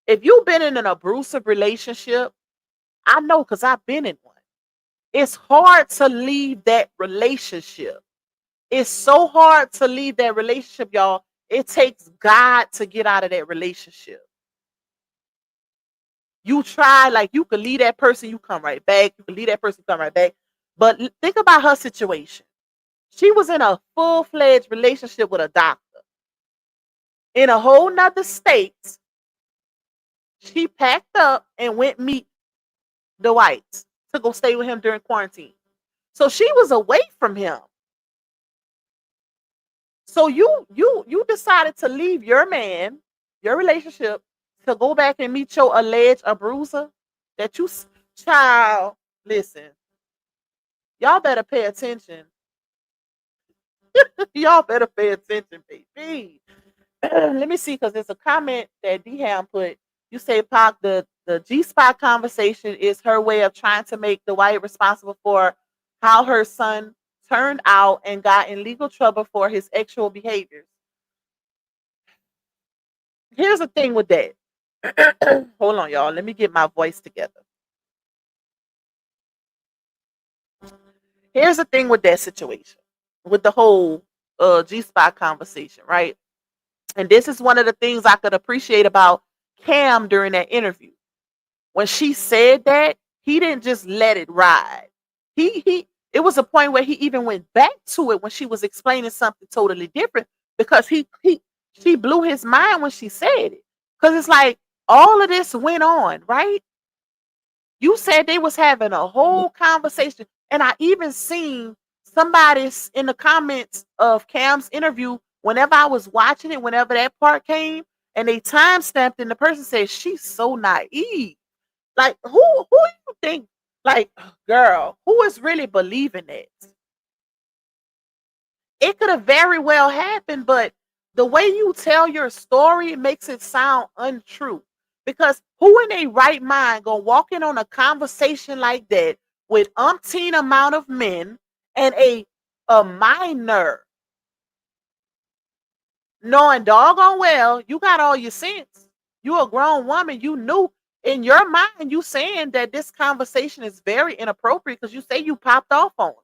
if you've been in an abusive relationship, I know because I've been in one. It's hard to leave that relationship. It's so hard to leave that relationship, y'all. It takes God to get out of that relationship. You try, like, you can leave that person, you come right back. You can leave that person, come right back. But think about her situation. She was in a full-fledged relationship with a doctor in a whole nother state. She packed up and went meet the Whites to go stay with him during quarantine. So she was away from him. So you decided to leave your man, your relationship, to go back and meet your alleged abuser that you, child, listen, y'all better pay attention. Y'all better pay attention, baby. Let me see, because there's a comment that Dham put. You say, Pac, the G-Spot conversation is her way of trying to make Dwight responsible for how her son turned out and got in legal trouble for his sexual behaviors. Here's the thing with that. Hold on, y'all. Let me get my voice together. Here's the thing with that situation, with the whole G-Spot conversation, right? And this is one of the things I could appreciate about Cam during that interview. When she said that, he didn't just let it ride. It was a point where he even went back to it when she was explaining something totally different, because she blew his mind when she said it. Because it's like all of this went on, right? You said they was having a whole conversation, and I even seen somebody in the comments of Cam's interview, whenever I was watching it, whenever that part came, and they time stamped, and the person said, she's so naive. Like, who you think, like, girl, who is really believing that? It could have very well happened, but the way you tell your story makes it sound untrue. Because who in a right mind gonna walk in on a conversation like that with umpteen amount of men and a a minor, knowing doggone well you got all your sense. You a grown woman. You knew in your mind, you saying that this conversation is very inappropriate because you say you popped off on him.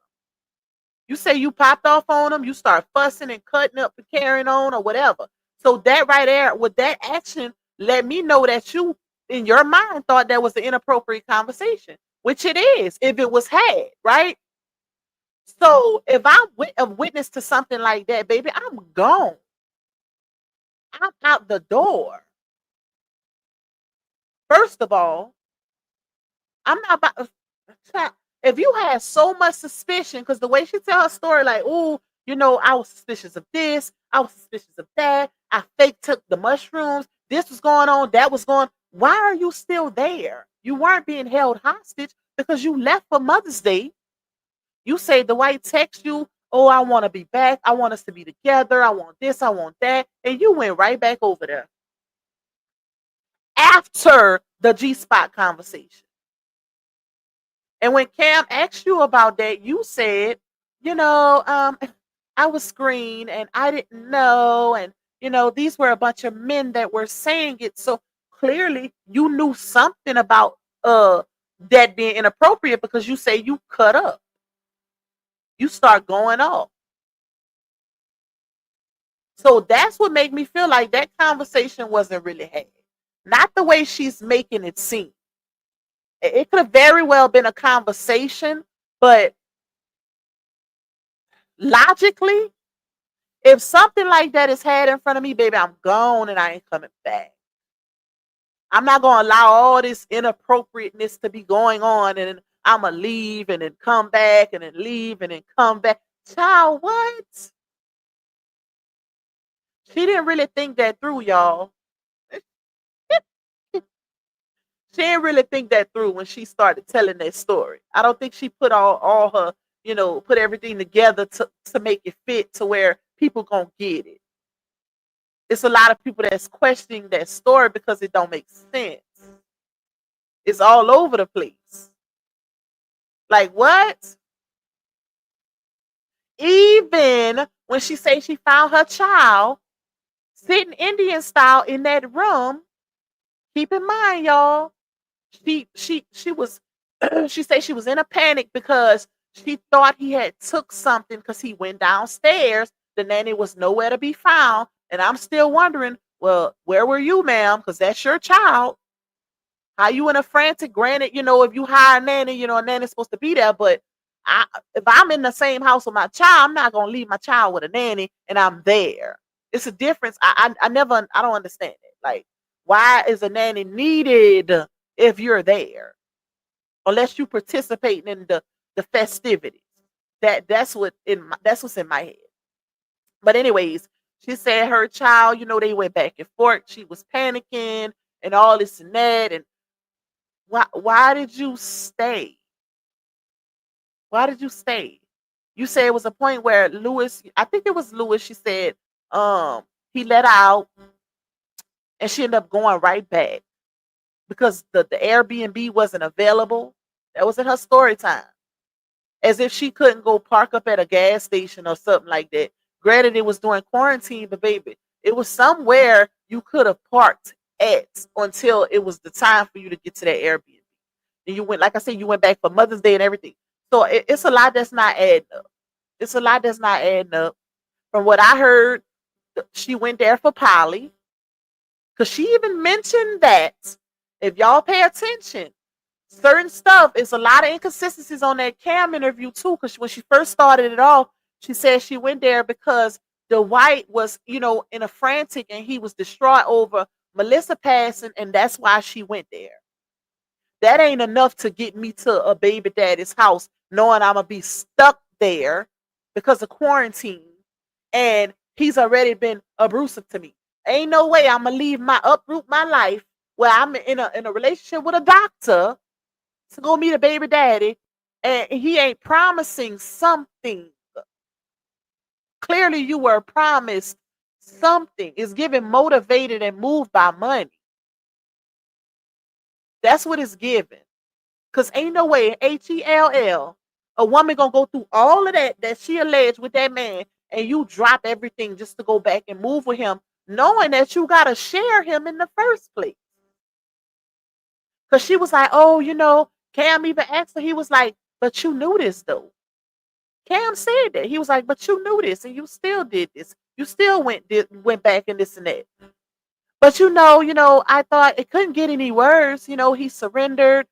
You say you popped off on him. You start fussing and cutting up and carrying on or whatever. So that right there, with that action, let me know that you, in your mind, thought that was an inappropriate conversation, which it is if it was had, right? So if I'm a witness to something like that, baby, I'm gone. I'm out the door. First of all, I'm not about to, if you had so much suspicion, because the way she tell her story, like, oh, I was suspicious of this, I was suspicious of that, I fake took the mushrooms, this was going on, that was going. Why are you still there? You weren't being held hostage because you left for Mother's Day. You say Dwight text you, oh, I want to be back, I want us to be together, I want this, I want that, and you went right back over there after the G-spot conversation. And when Cam asked you about that, you said, I was screened and I didn't know. And, these were a bunch of men that were saying it. So clearly you knew something about that being inappropriate because you say you cut up. You start going off. So that's what made me feel like that conversation wasn't really had. Not the way she's making it seem. It could have very well been a conversation, but logically, if something like that is had in front of me, baby, I'm gone and I ain't coming back. I'm not going to allow all this inappropriateness to be going on and then I'm going to leave and then come back and then leave and then come back. Child, what? She didn't really think that through, y'all. She didn't really think that through when she started telling that story. I don't think she put all her, put everything together to make it fit to where people gonna get it. It's a lot of people that's questioning that story because it don't make sense. It's all over the place. Like what? Even when she say she found her child sitting Indian style in that room, keep in mind, y'all, she was she said she was in a panic because she thought he had took something because he went downstairs. The nanny was nowhere to be found. And I'm still wondering, well, where were you, ma'am? Because that's your child. How you in a frantic? Granted, if you hire a nanny, a nanny's supposed to be there. But if I'm in the same house with my child, I'm not gonna leave my child with a nanny and I'm there. It's a difference. I don't understand it. Like, why is a nanny needed if you're there? Unless you participating in the festivities. That's what's in my head. But anyways, she said her child, they went back and forth. She was panicking and all this and that. And why did you stay? Why did you stay? You said it was a point where Lewis, I think it was Lewis, she said, he let out and she ended up going right back because the Airbnb wasn't available. That was in her story time. As if she couldn't go park up at a gas station or something like that. Granted, it was during quarantine, but baby, it was somewhere you could have parked at until it was the time for you to get to that Airbnb. And you went, like I said, you went back for Mother's Day and everything. So it's a lot that's not adding up. It's a lot that's not adding up. From what I heard, she went there for Polly. Because she even mentioned that, if y'all pay attention, certain stuff is a lot of inconsistencies on that Cam interview too. Because when she first started it off, she said she went there because Dwight was, in a frantic and he was distraught over Melissa passing, and that's why she went there. That ain't enough to get me to a baby daddy's house, knowing I'm gonna be stuck there because of quarantine, and he's already been abusive to me. Ain't no way I'm gonna uproot my life where I'm in a relationship with a doctor to go meet a baby daddy, and he ain't promising something. Clearly, you were promised something. It's given motivated and moved by money. That's what it's given. Because ain't no way, Hell, A woman gonna go through all of that she alleged with that man, and you drop everything just to go back and move with him, knowing that you gotta share him in the first place. Cause she was like, oh, Cam even asked her, he was like, but you knew this though. Cam said that. He was like, but you knew this and you still did this. You still went back and this and that. But I thought it couldn't get any worse. He surrendered,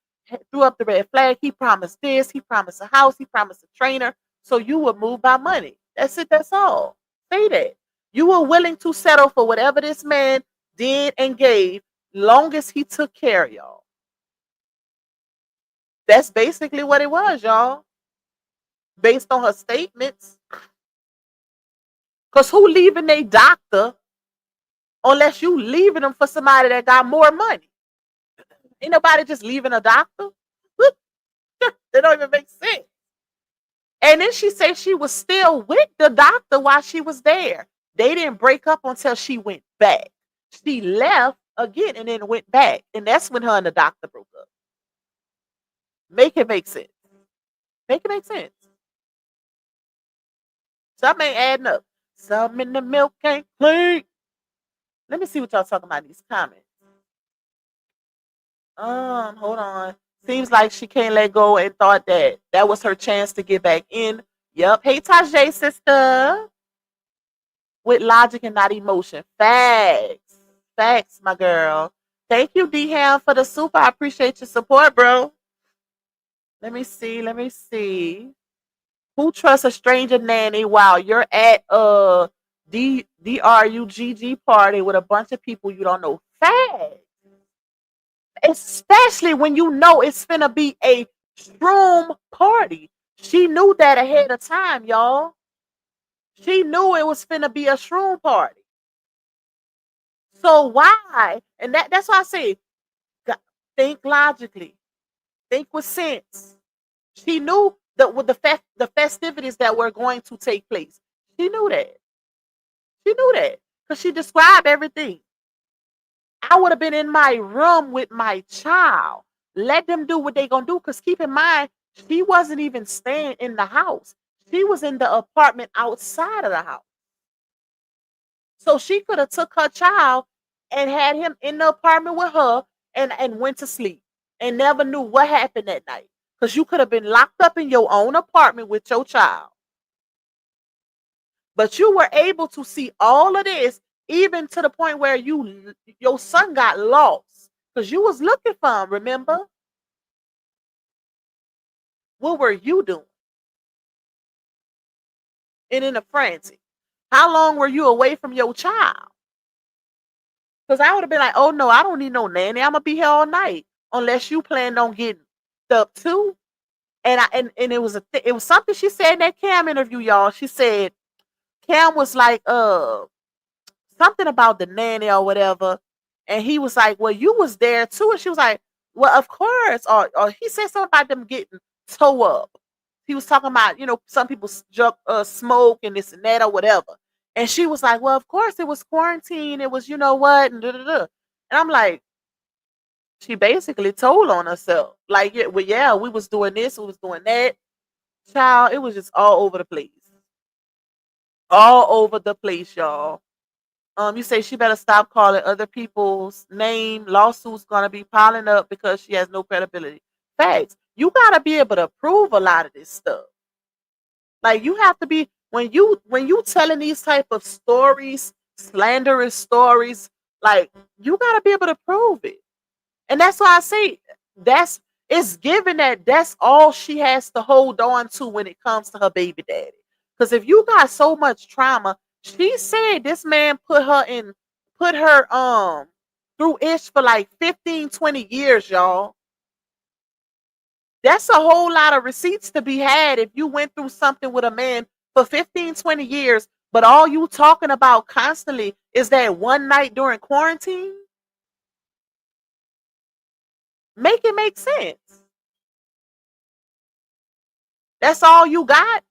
threw up the red flag. He promised this. He promised a house. He promised a trainer. So you would move by money. That's it. That's all. Say that. You were willing to settle for whatever this man did and gave, long as he took care of y'all. That's basically what it was, y'all. Based on her statements. Because who leaving a doctor unless you leaving them for somebody that got more money? Ain't nobody just leaving a doctor. That don't even make sense. And then she said she was still with the doctor while she was there. They didn't break up until she went back. She left again and then went back. And that's when her and the doctor broke up. Make it make sense. Make it make sense. Something ain't adding up. Something in the milk ain't clean. Let me see what y'all talking about in these comments. Hold on. Seems like she can't let go and thought that was her chance to get back in. Yep. Hey, TashaK, sister. With logic and not emotion. Facts. Facts, my girl. Thank you, D-Ham, for the super. I appreciate your support, bro. Let me see. Who trusts a stranger nanny while you're at a DRUGG party with a bunch of people you don't know? Facts. Especially when you know it's finna be a shroom party. She knew that ahead of time, y'all. She knew it was finna be a shroom party. So why? And that's why I say, think logically. Think with sense. She knew that with the festivities that were going to take place. She knew that. She knew that. Because she described everything. I would have been in my room with my child. Let them do what they gonna do. Because keep in mind, she wasn't even staying in the house. She was in the apartment outside of the house. So she could have took her child and had him in the apartment with her and went to sleep and never knew what happened that night. Because you could have been locked up in your own apartment with your child. But you were able to see all of this, even to the point where your son got lost. Because you was looking for him, remember? What were you doing? And in a frenzy. How long were you away from your child? Because I would have been like, oh no, I don't need no nanny. I'm gonna be here all night. Unless you planned on getting up too. And it was it was something she said in that Cam interview, y'all. She said Cam was like, something about the nanny or whatever. And he was like, well, you was there too. And she was like, well, of course. Or he said something about them getting toe up. He was talking about, some people smoke and this and that or whatever. And she was like, well, of course it was quarantine. It was, what, and da-da-da. And I'm like, she basically told on herself. Like, yeah, we was doing this, we was doing that. Child, it was just all over the place. All over the place, y'all. You say she better stop calling other people's name. Lawsuits gonna be piling up because she has no credibility. Facts. You gotta be able to prove a lot of this stuff. Like you have to be when you telling these type of stories, slanderous stories, like you gotta be able to prove it. And that's why I say it's given that's all she has to hold on to when it comes to her baby daddy. Because if you got so much trauma, she said this man put her through ish for like 15, 20 years, y'all. That's a whole lot of receipts to be had if you went through something with a man for 15, 20 years, but all you talking about constantly is that one night during quarantine. Make it make sense. That's all you got?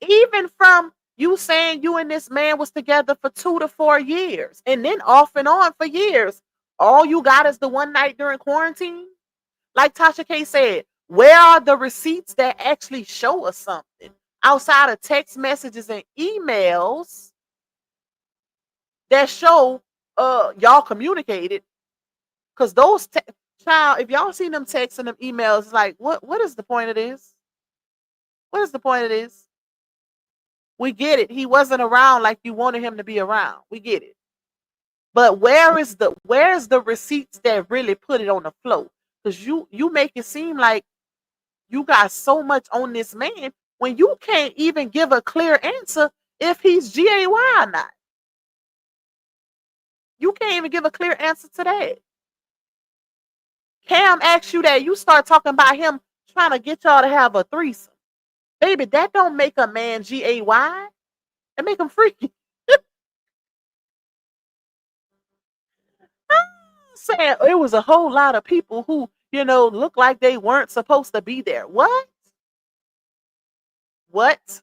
Even from you saying you and this man was together for 2 to 4 years and then off and on for years. All you got is the one night during quarantine? Like TashaK said, Where are the receipts that actually show us something outside of text messages and emails that show y'all communicated? Because those child, if y'all seen them texts and them emails, it's like what is the point of this? What is the point of this? We get it. He wasn't around like you wanted him to be around. We get it. But where's the receipts that really put it on the floor? Because you make it seem like you got so much on this man when you can't even give a clear answer if he's GAY or not. You can't even give a clear answer to that. Cam asks you that, you start talking about him trying to get y'all to have a threesome. Baby, that don't make a man GAY. That make him freaky. Saying it was a whole lot of people who, look like they weren't supposed to be there. What? What?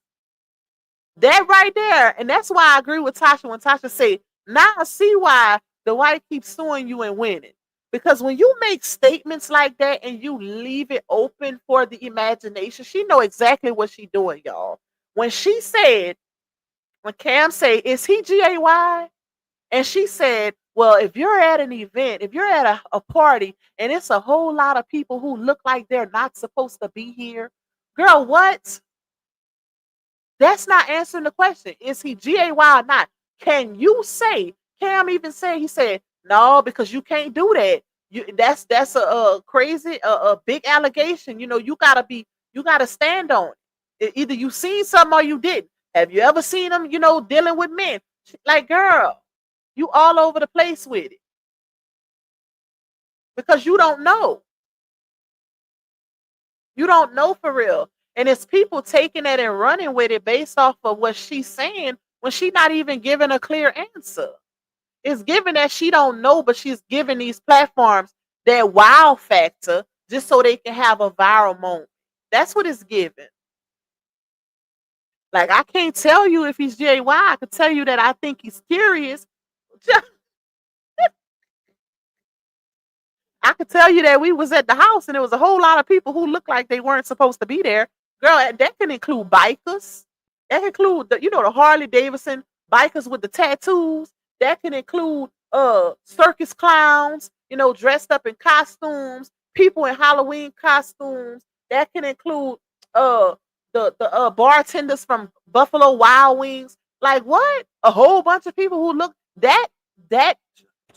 That right there. And that's why I agree with Tasha when Tasha said, now I see why Dwight keeps suing you and winning. Because when you make statements like that and you leave it open for the imagination, she know exactly what she doing, y'all. When Cam said, is he GAY? And she said, well, if you're at an event, if you're at a party and it's a whole lot of people who look like they're not supposed to be here, girl, what? That's not answering the question. Is he GAY or not? Can you say? Cam even said, he said, no, because you can't do that. That's a crazy, a big allegation. You gotta stand on it. Either you seen something or you didn't. Have you ever seen him, dealing with men? Like, girl, you all over the place with it. Because you don't know. You don't know for real. And it's people taking it and running with it based off of what she's saying when she's not even giving a clear answer. It's given that she don't know, but she's giving these platforms that wow factor just so they can have a viral moment. That's what it's given. Like, I can't tell you if he's JY. I could tell you that I think he's curious. I could tell you that we was at the house and there was a whole lot of people who looked like they weren't supposed to be there. Girl, that can include bikers. That can include the Harley Davidson bikers with the tattoos. That can include circus clowns, dressed up in costumes, people in Halloween costumes. That can include the bartenders from Buffalo Wild Wings. Like, what? A whole bunch of people who look that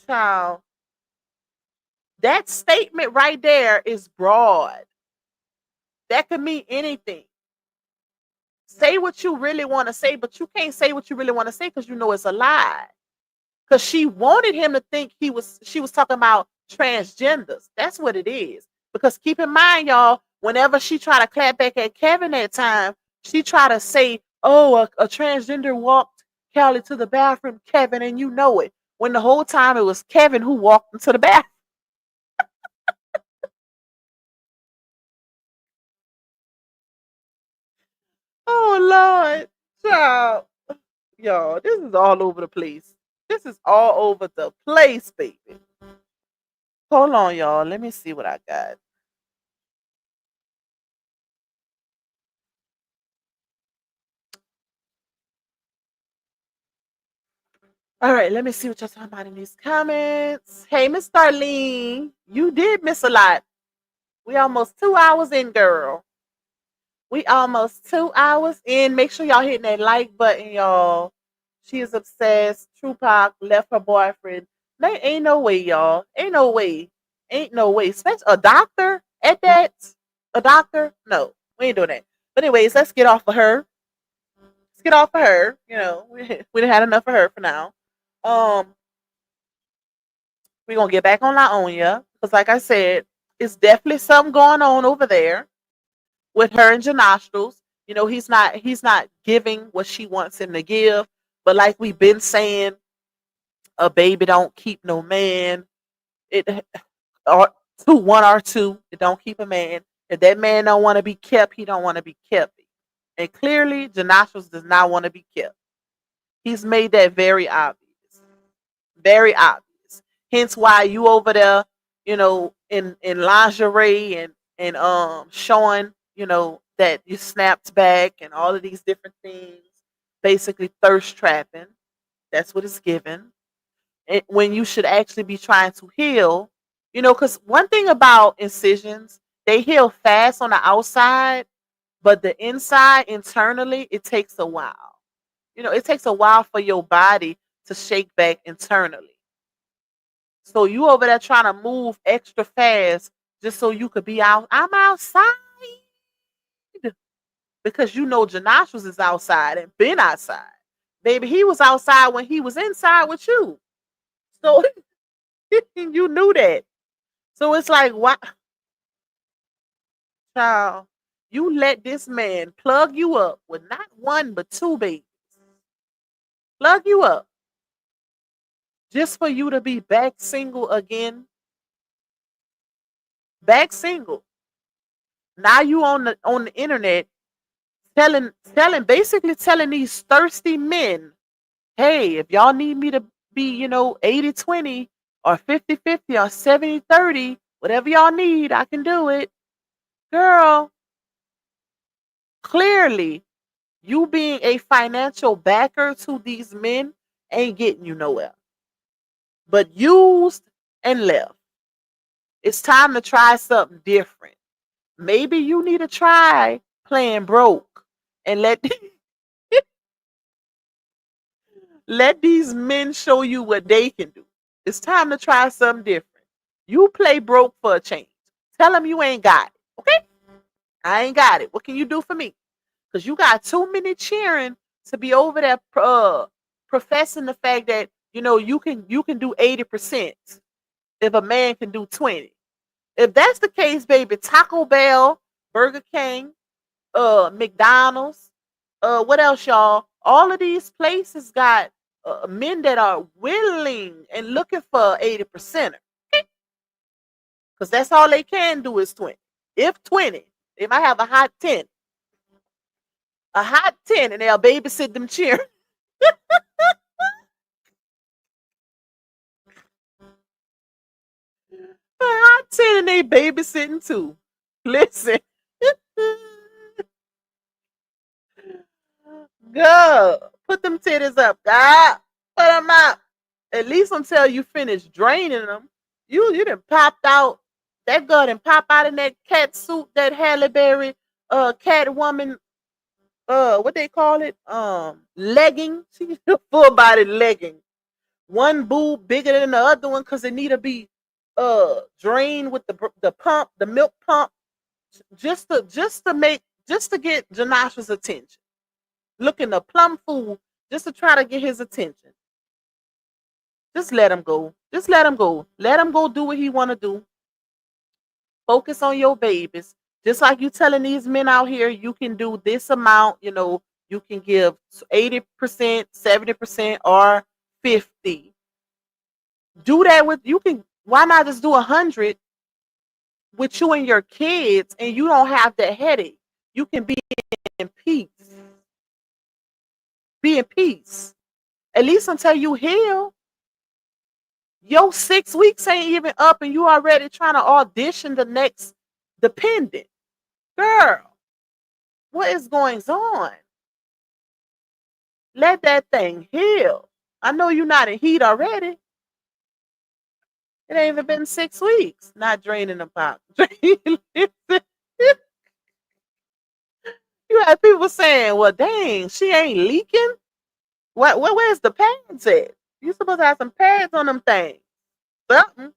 child. That statement right there is broad. That could mean anything. Say what you really want to say, but you can't say what you really want to say because you know it's a lie. Because she wanted him to think she was talking about transgenders. That's what it is. Because keep in mind, y'all, whenever she tried to clap back at Kevin that time, she tried to say, oh, a transgender walked Callie to the bathroom, Kevin, and you know it. When the whole time it was Kevin who walked into the bathroom. Oh, Lord. Child. Y'all, this is all over the place. This is all over the place, baby. Hold on, y'all. Let me see what I got. All right, let me see what y'all talking about in these comments. Hey, Miss Darlene, you did miss a lot. We almost 2 hours in, girl. We almost 2 hours in. Make sure y'all hitting that like button, y'all. She is obsessed. Tupac left her boyfriend. There ain't no way, y'all. Ain't no way. Ain't no way. Especially a doctor at that. A doctor? No, we ain't doing that. But anyways, let's get off of her. Let's get off of her. We done had enough of her for now. We're gonna get back on our own, yeah. Because like I said, it's definitely something going on over there with her and Johnell. He's not giving what she wants him to give. But like we've been saying, a baby don't keep no man. It or one or two, it don't keep a man. If that man don't want to be kept, he don't want to be kept. And clearly, Johnell does not want to be kept. He's made that very obvious. Very obvious. Hence why you over there, in lingerie and and showing, that you snapped back and all of these different things, basically thirst trapping. That's what it's given. When you should actually be trying to heal, because one thing about incisions, they heal fast on the outside, but the inside, internally, it takes a while. It takes a while for your body to shake back internally. So you over there trying to move extra fast just so you could be out. I'm outside because Jonash is outside and been outside. Baby, he was outside when he was inside with you. So you knew that. So it's like, what, child? You let this man plug you up with not one but two babies. Plug you up just for you to be back single again. Back single. Now you on the internet basically telling these thirsty men, hey, if y'all need me to be, 80-20 or 50-50 or 70-30, whatever y'all need, I can do it. Girl, clearly you being a financial backer to these men ain't getting you nowhere. But used and left. It's time to try something different. Maybe you need to try playing broke and let these men show you what they can do. It's time to try something different. You play broke for a change. Tell them you ain't got it. Okay? I ain't got it. What can you do for me? Because you got too many cheering to be over there professing the fact that you can do 80% if a man can do 20. If that's the case, baby, Taco Bell, Burger King, McDonald's, what else, y'all? All of these places got men that are willing and looking for 80%. Because that's all they can do is 20. If 20, they might have a hot 10. A hot 10, and they'll babysit them cheering. A hot 10 and they babysitting too. Listen. Go. Put them titties up. God. Put them up. At least until you finish draining them. You done popped out. That girl done pop out in that cat suit, that Halle Berry cat woman, what they call it? Legging. She a full body legging. One boob bigger than the other one because it need to be drained with the pump, the milk pump, just to get Janasha's attention. Looking a plum fool just to try to get his attention. Just let him go. Just let him go. Let him go do what he want to do. Focus on your babies. Just like you telling these men out here, you can do this amount, you can give 80%, 70%, or 50. Do that why not just do 100 with you and your kids, and you don't have that headache. You can be in peace. Be in peace. At least until you heal. Your 6 weeks ain't even up and you already trying to audition the next dependent. Girl, what is going on? Let that thing heal. I know you're not in heat already. It ain't even been 6 weeks. Not draining the pot. You have people saying, well, dang, she ain't leaking. Where's the pads at? You supposed to have some pads on them things. Something.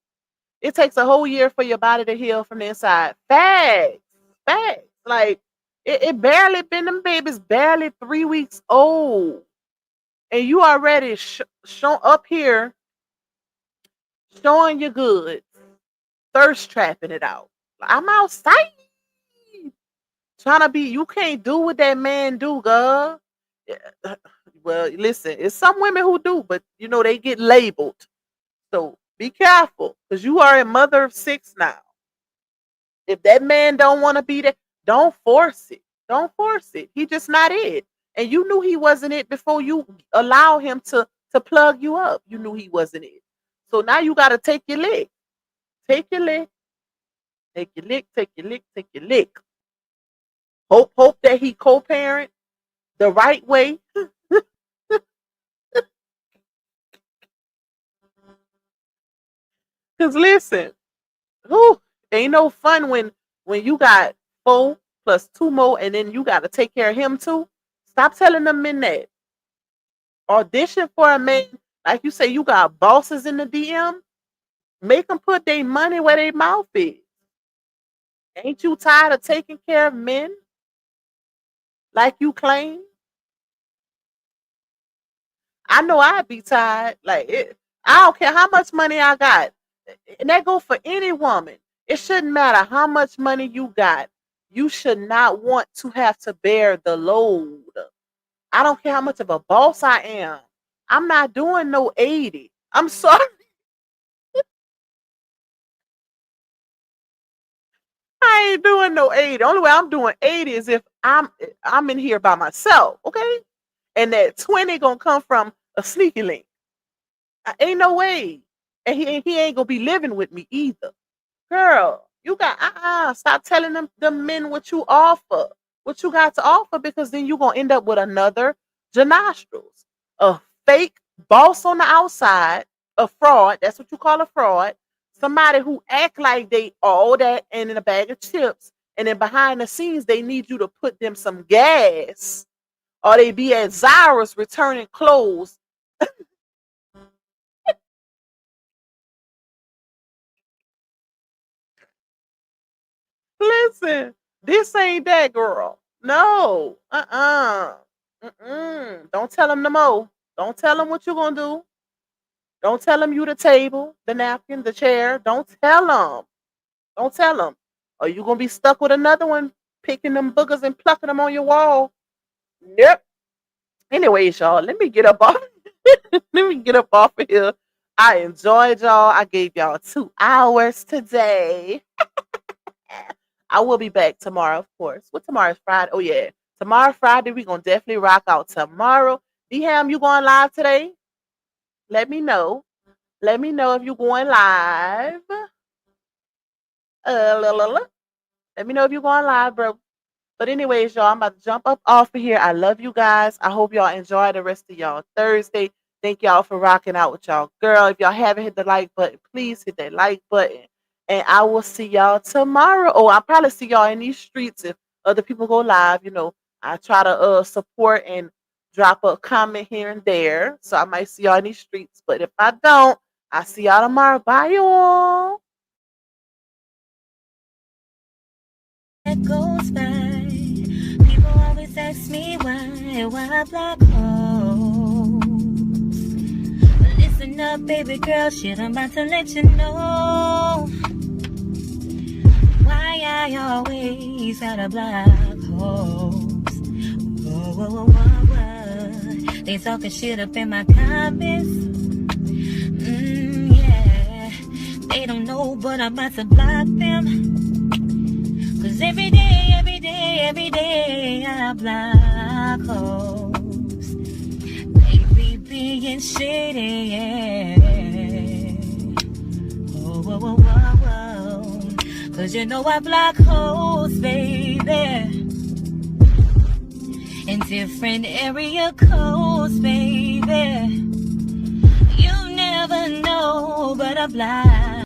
It takes a whole year for your body to heal from the inside. Facts. Facts. Like, it barely been, them babies barely 3 weeks old. And you already shown up here showing you good. Thirst trapping it out. I'm outside. Trying to be, you can't do what that man do, girl. Well, listen, it's some women who do, but they get labeled. So be careful, because you are a mother of 6 now. If that man don't want to be there, don't force it. Don't force it. He just not it. And you knew he wasn't it before you allow him to plug you up. You knew he wasn't it. So now you got to take your lick. Take your lick. Take your lick, take your lick, take your lick. Hope that he co-parent the right way. Cause listen, whew, ain't no fun when you got 4 plus 2 more and then you got to take care of him too. Stop telling them men that. Audition for a man, like you say, you got bosses in the DM. Make them put their money where their mouth is. Ain't you tired of taking care of men like you claim? I know I'd be tired. I don't care how much money I got. And that go for any woman. It shouldn't matter how much money you got. You should not want to have to bear the load. I don't care how much of a boss I am. I'm not doing no 80. I'm sorry. I ain't doing no 80. The only way I'm doing 80 is if I'm in here by myself, okay? And that 20 gonna come from a sneaky link. Ain't no way. And he ain't gonna be living with me either. Girl, you got stop telling them men what you offer, what you got to offer, because then you're gonna end up with another Jonostrils. A fake boss on the outside, a fraud, that's what you call a fraud. Somebody who act like they all that and in a bag of chips, and then behind the scenes they need you to put them some gas, or they be at Zara's returning clothes. Listen, this ain't that girl. No. Don't tell them no more. Don't tell them what you're gonna do. Don't tell them you the table, the napkin, the chair. Don't tell them. Don't tell them. Or you gonna be stuck with another one picking them boogers and plucking them on your wall. Yep. Anyways, y'all, let me get up off. Let me get up off of here. I enjoyed y'all. I gave y'all 2 hours today. I will be back tomorrow, of course. What tomorrow is Friday? Oh yeah, tomorrow Friday we gonna definitely rock out tomorrow. D-Ham, you going live today? Let me know. Let me know if you going live. Let me know if you going live, bro. But anyways, y'all, I'm about to jump up off of here. I love you guys. I hope y'all enjoy the rest of y'all Thursday. Thank y'all for rocking out with y'all girl. If y'all haven't hit the like button, please hit that like button. And I will see y'all tomorrow. Oh, I'll probably see y'all in these streets if other people go live. You know, I try to support and drop a comment here and there. So I might see y'all in these streets. But if I don't, I'll see y'all tomorrow. Bye, y'all. That goes by. People always ask me why black holes. Listen up, baby girl, shit, I'm about to let you know why I always got a black holes. Whoa. They talking shit up in my comments. Yeah. They don't know, but I'm about to block them. Cause every day, I block hoes. They be being shady, yeah. Whoa. Cause you know I block hoes, baby. In different area codes, baby. You never know, but I block